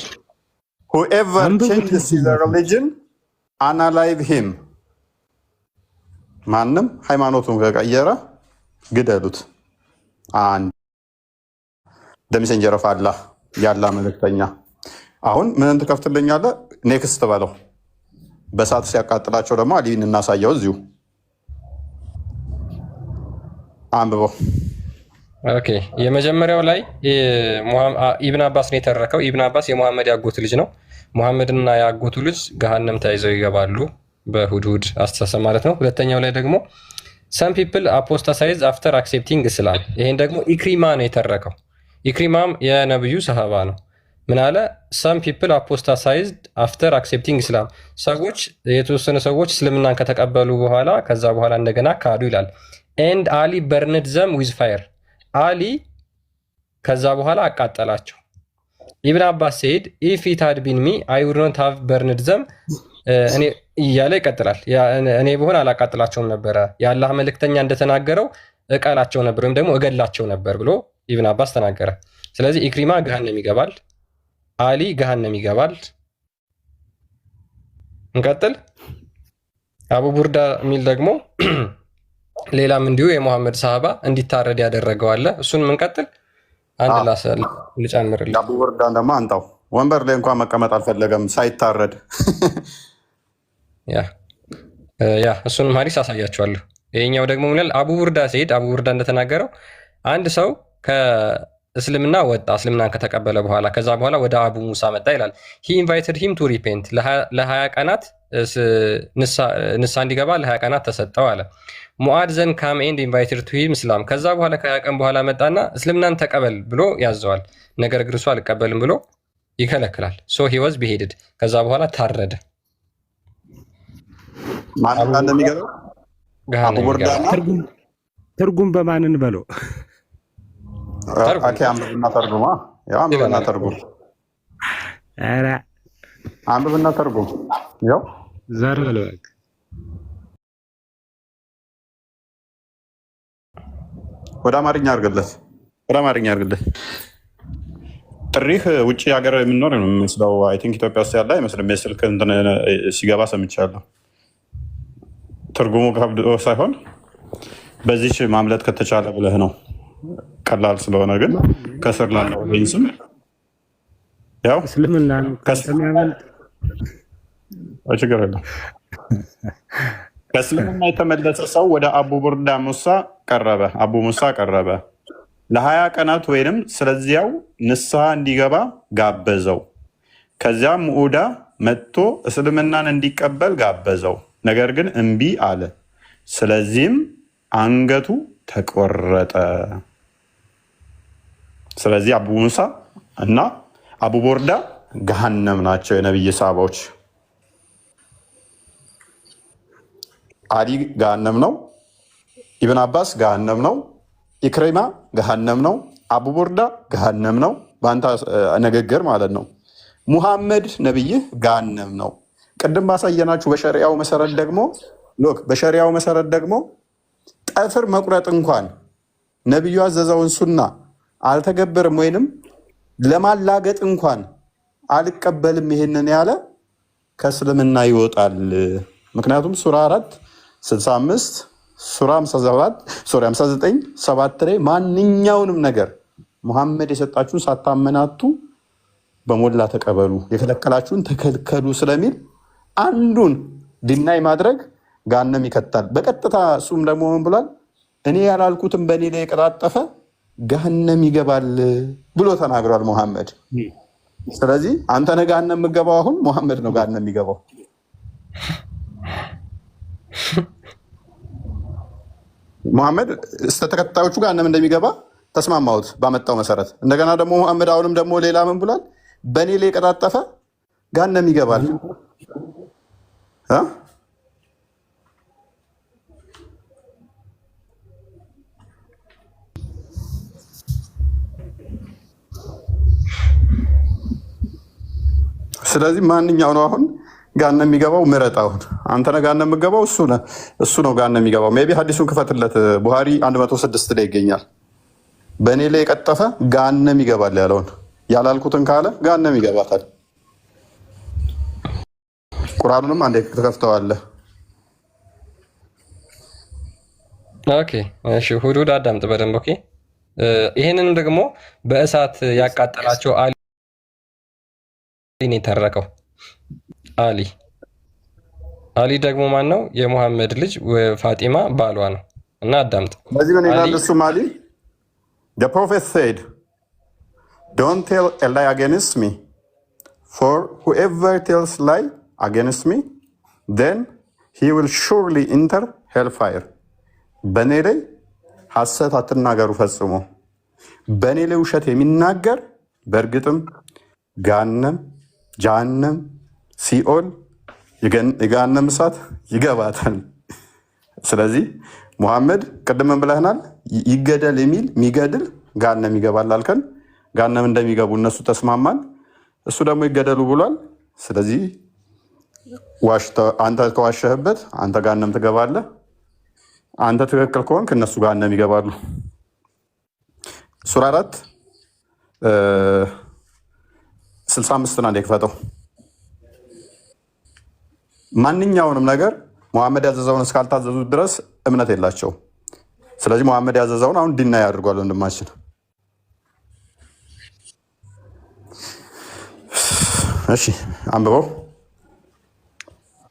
whoever changes his religion unalive him ማንም ሃይማኖቱን ከቀየረ ግደሉት። አንድ the messenger of Allah ያላ መልእክተኛ። አሁን ምን ትከፍትልኛለህ? ኔክስት በለው። በሳት ሲያቃጥላቸው ደግሞ አሊን እናሳየው። እዚሁ አንብበው። ኦኬ የመጀመሪያው ላይ ኢብን አባስ ነው የተረከው። ኢብን አባስ የሙሐመድ ያጎት ልጅ ነው። ሙሐመድና ያጎቱ ልጅ ገሃነም ተይዘው ይገባሉ በሁድሁድ አስተሳሰብ ማለት ነው። ሁለተኛው ላይ ደግሞ some people apostatize after accepting Islam። ይሄን ደግሞ ኢክሪማ ነው የተረከው። ኢክሪማም የነብዩ ሰሃባ ነው። ምን አለ? some people apostatized after accepting Islam። ሰዎች የተወሰኑ ሰዎች እስልምናን ከተቀበሉ በኋላ ከዛ በኋላ እንደገና ካዱ ይላል። and Ali burned them with fire። አሊ ከዛ በኋላ አቃጠላቸው። ኢብን አባስ said if it had been me I would not have burned them። እኔ እያለ ይቀጥላል። እኔ ብሆን አላቃጥላቸውም ነበረ፣ የአላህ መልእክተኛ እንደተናገረው እቀላቸው ነበር ወይም ደግሞ እገላቸው ነበር ብሎ ኢብን አባስ ተናገረ። ስለዚህ ኢክሪማ ገሃነም ይገባል፣ አሊ ገሃነም ይገባል። እንቀጥል። አቡ ቡርዳ የሚል ደግሞ ሌላም እንዲሁ የሙሐመድ ሰሃባ እንዲታረድ ያደረገው አለ። እሱን እንቀጥል። አንድ ላሰል ልጨምርልህ። አቡ ቡርዳን ደግሞ አንጣው። ወንበር ላይ እንኳን መቀመጥ አልፈለገም ሳይታረድ። ያ እሱንም ሀዲስ አሳያችኋለሁ። ይሄኛው ደግሞ ምን ይላል? አቡ ቡርዳ ሲሄድ አቡ ቡርዳ እንደተናገረው አንድ ሰው ከእስልምና ወጣ፣ እስልምናን ከተቀበለ በኋላ ከዛ በኋላ ወደ አቡ ሙሳ መጣ ይላል። ሂ ኢንቫይትድ ሂም ቱ ሪፔንት ለ20 ቀናት ንሳ እንዲገባ ለ20 ቀናት ተሰጠው አለ። ሙአድ ዘን ካም ኤንድ ኢንቫይትድ ቱ ሂም እስላም። ከዛ በኋላ ከ20 ቀን በኋላ መጣና እስልምናን ተቀበል ብሎ ያዘዋል። ነገር ግን እሱ አልቀበልም ብሎ ይከለክላል። ሶ ሂ ዋዝ ቢሄድድ። ከዛ በኋላ ታረደ። ማን እንደሚገባው አቡ ቡርዳ ትርጉም በማንን በለው አኪ አንብብና ተርጉማ። ያው አንብብና ተርጉም። ኧረ አንብብና ተርጉም። ያው ዘር በለው ወደ አማርኛ አድርግለት፣ ወደ አማርኛ አድርግለት። ጥሪህ ውጭ ሀገር የምንኖር ነው የሚመስለው። አይ ቲንክ ኢትዮጵያ ውስጥ ያለ አይመስልም። የስልክ እንትን ሲገባ ሰምቻለሁ። ትርጉሙ ከብዶ ሳይሆን በዚች ማምለጥ ከተቻለ ብለህ ነው። ቀላል ስለሆነ ግን ከስር ላለው ወይንስም ያው እስልምና ከሚያመልጥ ችግር የለም። ከእስልምና የተመለሰ ሰው ወደ አቡ ቡርዳ ሙሳ ቀረበ። አቡ ሙሳ ቀረበ ለ20 ቀናት ወይንም ስለዚያው ንስሐ እንዲገባ ጋበዘው። ከዚያም ሙዑዳ መጥቶ እስልምናን እንዲቀበል ጋበዘው። ነገር ግን እምቢ አለ። ስለዚህም አንገቱ ተቆረጠ። ስለዚህ አቡ ሙሳ እና አቡ ቡርዳ ገሃነም ናቸው፣ የነብይ ሰሃባዎች። አሊ ገሃነም ነው፣ ኢብን አባስ ገሃነም ነው፣ ኢክሪማ ገሃነም ነው፣ አቡ ቡርዳ ገሃነም ነው። በአንተ ንግግር ማለት ነው። ሙሐመድ ነብይህ ገሃነም ነው። ቅድም ባሳየናችሁ በሸሪያው መሰረት ደግሞ ሎክ በሸሪያው መሰረት ደግሞ ጠፍር መቁረጥ እንኳን ነብዩ ያዘዘውን ሱና አልተገበርም ወይንም ለማላገጥ እንኳን አልቀበልም ይሄንን ያለ ከእስልምና ይወጣል። ምክንያቱም ሱራ 4:65 ሱራ 59 7 ላይ ማንኛውንም ነገር ሙሐመድ የሰጣችሁን ሳታመናቱ በሞላ ተቀበሉ፣ የከለከላችሁን ተከልከሉ ስለሚል አንዱን ዲናይ ማድረግ ገሃነም ይከታል በቀጥታ። እሱም ደግሞ ምን ብሏል? እኔ ያላልኩትም በእኔ ላይ የቀላጠፈ ገሃነም ይገባል ብሎ ተናግሯል ሙሐመድ። ስለዚህ አንተ ነህ ገሃነም የምትገባው፣ አሁን ሙሐመድ ነው ገሃነም የሚገባው። ሙሐመድ እስከ ተከታዮቹ ገሃነም እንደሚገባ ተስማማሁት ባመጣው መሰረት። እንደገና ደግሞ ሙሐመድ አሁንም ደግሞ ሌላ ምን ብሏል? በእኔ ላይ የቀጣጠፈ ገሃነም ይገባል። ስለዚህ ማንኛው ነው አሁን ገሃነም የሚገባው? ምረጥ። አሁን አንተ ነህ ገሃነም የምትገባው፣ እሱ ነው ገሃነም የሚገባው። ሜይ ቢ ሐዲሱን ክፈትለት። ቡሃሪ 106 ላይ ይገኛል። በእኔ ላይ የቀጠፈ ገሃነም ይገባል ያለውን ያላልኩትን ካለ ገሃነም ይገባታል። ቁርአኑንም አንዴ ትከፍተዋለህ። ኦኬ እሺ፣ ሁዱድ አዳምጥ በደንብ ኦኬ። ይሄንንም ደግሞ በእሳት ያቃጠላቸው አሊ ነው የተረከው። አሊ ደግሞ ማን ነው? የሙሐመድ ልጅ ፋጢማ ባሏ ነው። እና አዳምጥ። በዚህ ምን ይላል? እሱም አሊ the prophet said don't tell a lie against me for whoever tells lie against me then he will surely enter hellfire በእኔ ላይ ሐሰት አትናገሩ ፈጽሞ፣ በእኔ ላይ ውሸት የሚናገር በእርግጥም ጀሃነም ሲኦል የገሃነም እሳት ይገባታል። ስለዚህ ሙሐመድ ቅድምን ብለህናል፣ ይገደል የሚል የሚገድል ገሃነም ይገባል አልከን። ገሃነም እንደሚገቡ እነሱ ተስማማን፣ እሱ ደግሞ ይገደሉ ብሏል። ስለዚህ አንተ ከዋሸህበት አንተ ገሃነም ትገባለህ፣ አንተ ትክክል ከሆንክ እነሱ ገሃነም ይገባሉ። ሱራ 4 65 አንዴ ክፈተው። ማንኛውንም ነገር ሙሐመድ ያዘዘውን እስካልታዘዙት ድረስ እምነት የላቸው። ስለዚህ ሙሐመድ ያዘዘውን አሁን ዲና ያድርጓል ወንድማችን። እሺ አንብበው።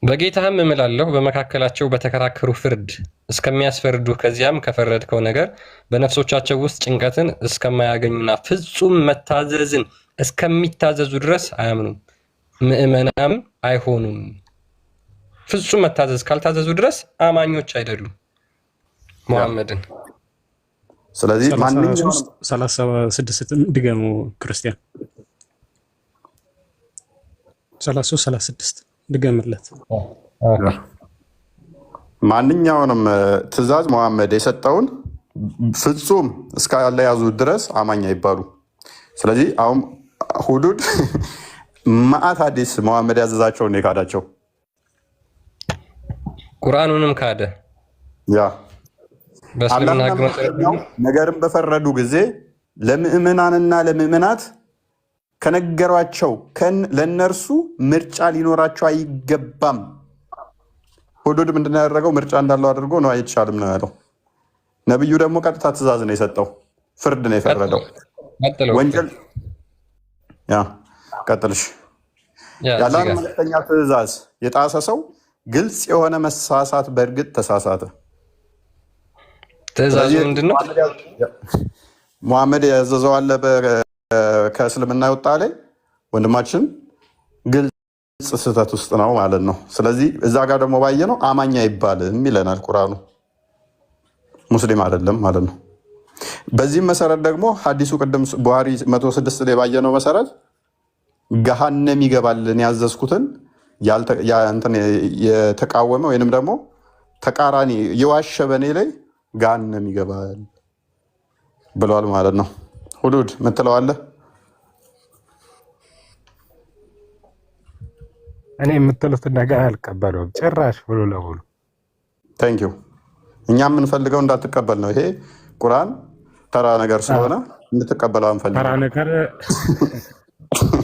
በጌታህም እምላለሁ በመካከላቸው በተከራከሩ ፍርድ እስከሚያስፈርዱ ከዚያም ከፈረድከው ነገር በነፍሶቻቸው ውስጥ ጭንቀትን እስከማያገኙና ፍጹም መታዘዝን እስከሚታዘዙ ድረስ አያምኑም፣ ምእመናም አይሆኑም። ፍጹም መታዘዝ ካልታዘዙ ድረስ አማኞች አይደሉም ሙሐመድን። ስለዚህ ማንኛውም 36 ድገሙ ክርስቲያን 36 ድገምለት። ማንኛውንም ትእዛዝ ሙሐመድ የሰጠውን ፍጹም እስካልያዙ ድረስ አማኝ አይባሉ። ስለዚህ አሁን ሁዱድ ማአት ሐዲስ ሙሐመድ ያዘዛቸውን የካዳቸው ቁርአኑንም ካደ። ያ በእስልምና ሕግ ነገርን በፈረዱ ጊዜ ለምእመናንና ለምእመናት ከነገሯቸው ለእነርሱ ምርጫ ሊኖራቸው አይገባም። ሁዱድ ምንድን ነው ያደረገው? ምርጫ እንዳለው አድርጎ ነው አይቻልም ነው ያለው። ነብዩ ደግሞ ቀጥታ ትእዛዝ ነው የሰጠው፣ ፍርድ ነው የፈረደው። ወንጀል ቀጥልሽ ያለን መልእክተኛ ትእዛዝ የጣሰ ሰው ግልጽ የሆነ መሳሳት በእርግጥ ተሳሳተ። ትእዛዙ ምንድነው? ሙሐመድ ያዘዘው አለ ከእስልምና የወጣ ላይ ወንድማችን ግልጽ ስህተት ውስጥ ነው ማለት ነው። ስለዚህ እዛ ጋር ደግሞ ባየ ነው አማኝ አይባልም ይለናል ቁርአኑ፣ ሙስሊም አይደለም ማለት ነው። በዚህም መሰረት ደግሞ ሐዲሱ ቅድም ቡሃሪ 106 ላይ ባየነው መሰረት ገሃነም ይገባልን ያዘዝኩትን የተቃወመ ወይንም ደግሞ ተቃራኒ የዋሸ በኔ ላይ ገሃነም ይገባል ብለዋል ማለት ነው። ሁዱድ ምትለዋለህ? እኔ የምትሉትን ነገር አልቀበለውም ጭራሽ ሙሉ ለሙሉ። ታንኪዩ። እኛ የምንፈልገው እንዳትቀበል ነው። ይሄ ቁርአን ተራ ነገር ስለሆነ እንድትቀበለው አንፈልግም። ተራ ነገር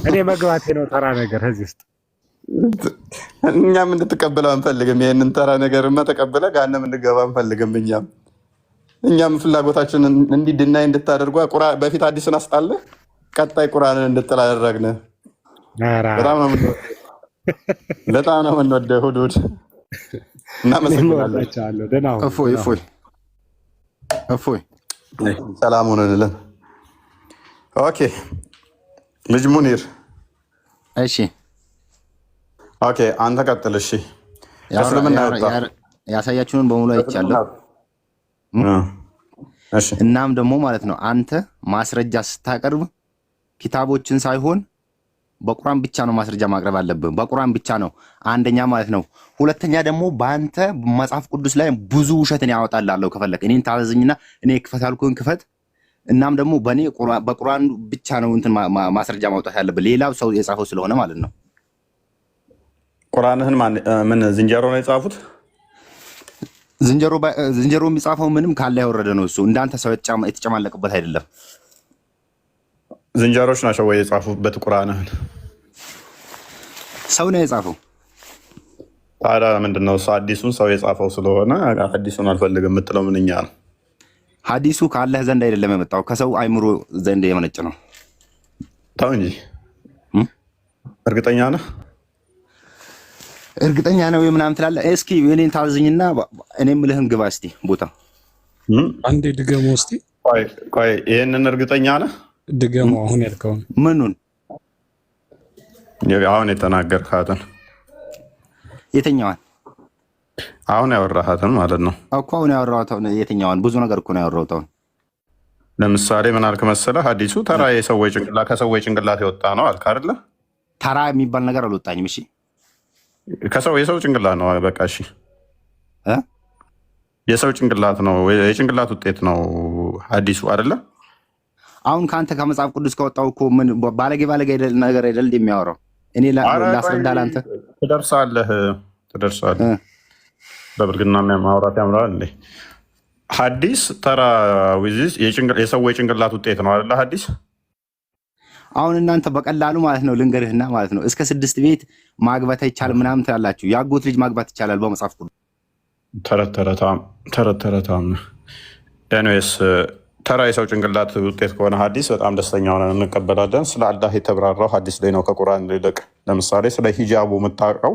እኔ መግባቴ ነው ተራ ነገር እዚህ ውስጥ እኛም እንድትቀበለው አንፈልግም። ይህንን ተራ ነገርማ ተቀብለ ገሃነም እንድገባ አንፈልግም። እኛም ፍላጎታችን እንዲድናይ እንድታደርጓ በፊት አዲስን አስጣለ ቀጣይ ቁርአንን እንድጥል አደረግን። በጣም ነው የምንወደው ሁዱድ። እናመሰግናለን። እፎይ ሰላም ሆነልን። ኦኬ ልጅ ሙኒር እሺ ኦኬ፣ አንተ ቀጥል። እሺ ከእስልምና ያሳያችሁን በሙሉ አይቻለሁ። እናም ደግሞ ማለት ነው አንተ ማስረጃ ስታቀርብ ኪታቦችን ሳይሆን በቁርአን ብቻ ነው ማስረጃ ማቅረብ አለብህ። በቁርአን ብቻ ነው አንደኛ ማለት ነው። ሁለተኛ ደግሞ በአንተ መጽሐፍ ቅዱስ ላይ ብዙ ውሸትን ያወጣላለሁ። ከፈለክ እኔን ታዘዝኝና እኔ ክፈት አልኩህን ክፈት። እናም ደግሞ በእኔ በቁርአን ብቻ ነው እንትን ማስረጃ ማውጣት ያለብህ፣ ሌላው ሰው የጻፈው ስለሆነ ማለት ነው። ቁርአንህን ምን ዝንጀሮ ነው የጻፉት? ዝንጀሮ የሚጻፈው ምንም ካለ ያወረደ ነው። እሱ እንዳንተ ሰው የተጨማለቅበት አይደለም። ዝንጀሮች ናቸው ወይ የጻፉበት ቁርአንህን? ሰው ነው የጻፈው። ታዲያ ምንድነው እሱ አዲሱን ሰው የጻፈው ስለሆነ አዲሱን አልፈልግም የምትለው ምንኛ ነው? ሐዲሱ ከአላህ ዘንድ አይደለም የመጣው ከሰው አይምሮ ዘንድ የመነጨ ነው። ተው እንጂ እርግጠኛ ነህ? እርግጠኛ ነው ምናምን ትላለህ። እስኪ እኔን ታዝኝና እኔ የምልህን ግባ እስቲ ቦታ አንዴ ድገሞ እስቲ። ቆይ ይሄንን እርግጠኛ ነህ? ድገሞ አሁን ያልከውን ምኑን? አሁን የተናገርካትን። የትኛዋን? አሁን ያወራሃትን ማለት ነው እኮ። አሁን ያወራሁትን የትኛዋን? ብዙ ነገር እኮ ነው ያወራሁት። አሁን ለምሳሌ ምን አልክ መሰለህ? ሐዲሱ ተራ የሰዎች ጭንቅላት ከሰዎች ጭንቅላት የወጣ ነው አልክ አይደለ? ተራ የሚባል ነገር አልወጣኝም። እሺ የሰው ጭንቅላት ነው። በቃ እሺ የሰው ጭንቅላት ነው፣ የጭንቅላት ውጤት ነው ሐዲሱ አይደለ? አሁን ከአንተ ከመጽሐፍ ቅዱስ ከወጣው እኮ ምን ባለጌ ነገር አይደል የሚያወራው? እኔ ላስረዳ ለአንተ። ትደርሳለህ። በብልግና ማውራት ያምራል እንዴ? ሐዲስ ተራ የሰዎች ጭንቅላት ውጤት ነው አይደለ? ሐዲስ አሁን እናንተ በቀላሉ ማለት ነው ልንገርህና ማለት ነው እስከ 6 ቤት ማግባት አይቻልም ምናምን ትላላችሁ። ያጎት ልጅ ማግባት ይቻላል በመጽሐፍ ቅዱስ። ተረተረታም ኤኒዌይስ ተራ የሰው ጭንቅላት ውጤት ከሆነ ሐዲስ በጣም ደስተኛ ሆነን እንቀበላለን። ስለ አላህ የተብራራው ሐዲስ ላይ ነው ከቁርአን ይልቅ። ለምሳሌ ስለ ሂጃቡ የምታውቀው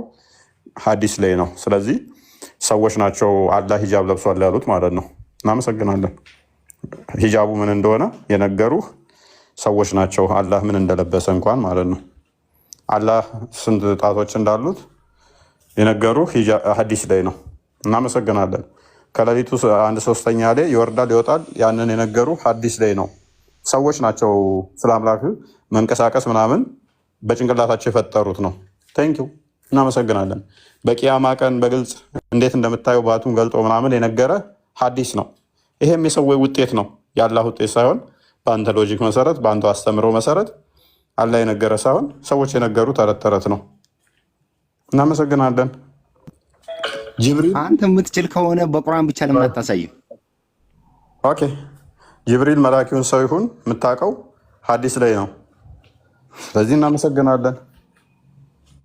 ሐዲስ ላይ ነው። ስለዚህ ሰዎች ናቸው አላህ ሂጃብ ለብሷል ያሉት ማለት ነው። እናመሰግናለን። ሂጃቡ ምን እንደሆነ የነገሩህ ሰዎች ናቸው፣ አላህ ምን እንደለበሰ እንኳን ማለት ነው። አላህ ስንት ጣቶች እንዳሉት የነገሩህ ሐዲስ ላይ ነው። እናመሰግናለን። ከሌሊቱ 1/3 ላይ ይወርዳል ይወጣል፣ ያንን የነገሩ ሐዲስ ላይ ነው። ሰዎች ናቸው ስለ አምላክ መንቀሳቀስ ምናምን በጭንቅላታቸው የፈጠሩት ነው። ቴንኪው እናመሰግናለን። በቂያማ ቀን በግልጽ እንዴት እንደምታየው ባቱን ገልጦ ምናምን የነገረ ሐዲስ ነው። ይሄም የሰዎች ውጤት ነው፣ የአላህ ውጤት ሳይሆን በአንተ ሎጂክ መሰረት በአንተ አስተምሮ መሰረት አላህ የነገረ ሳይሆን ሰዎች የነገሩ ተረት ተረት ነው። እናመሰግናለን። ጅብሪል አንተ የምትችል ከሆነ በቁርአን ብቻ ለምን አታሳይም? ኦኬ ጅብሪል መላኪውን ሰው ይሁን የምታውቀው ሐዲስ ላይ ነው። ስለዚህ እናመሰግናለን።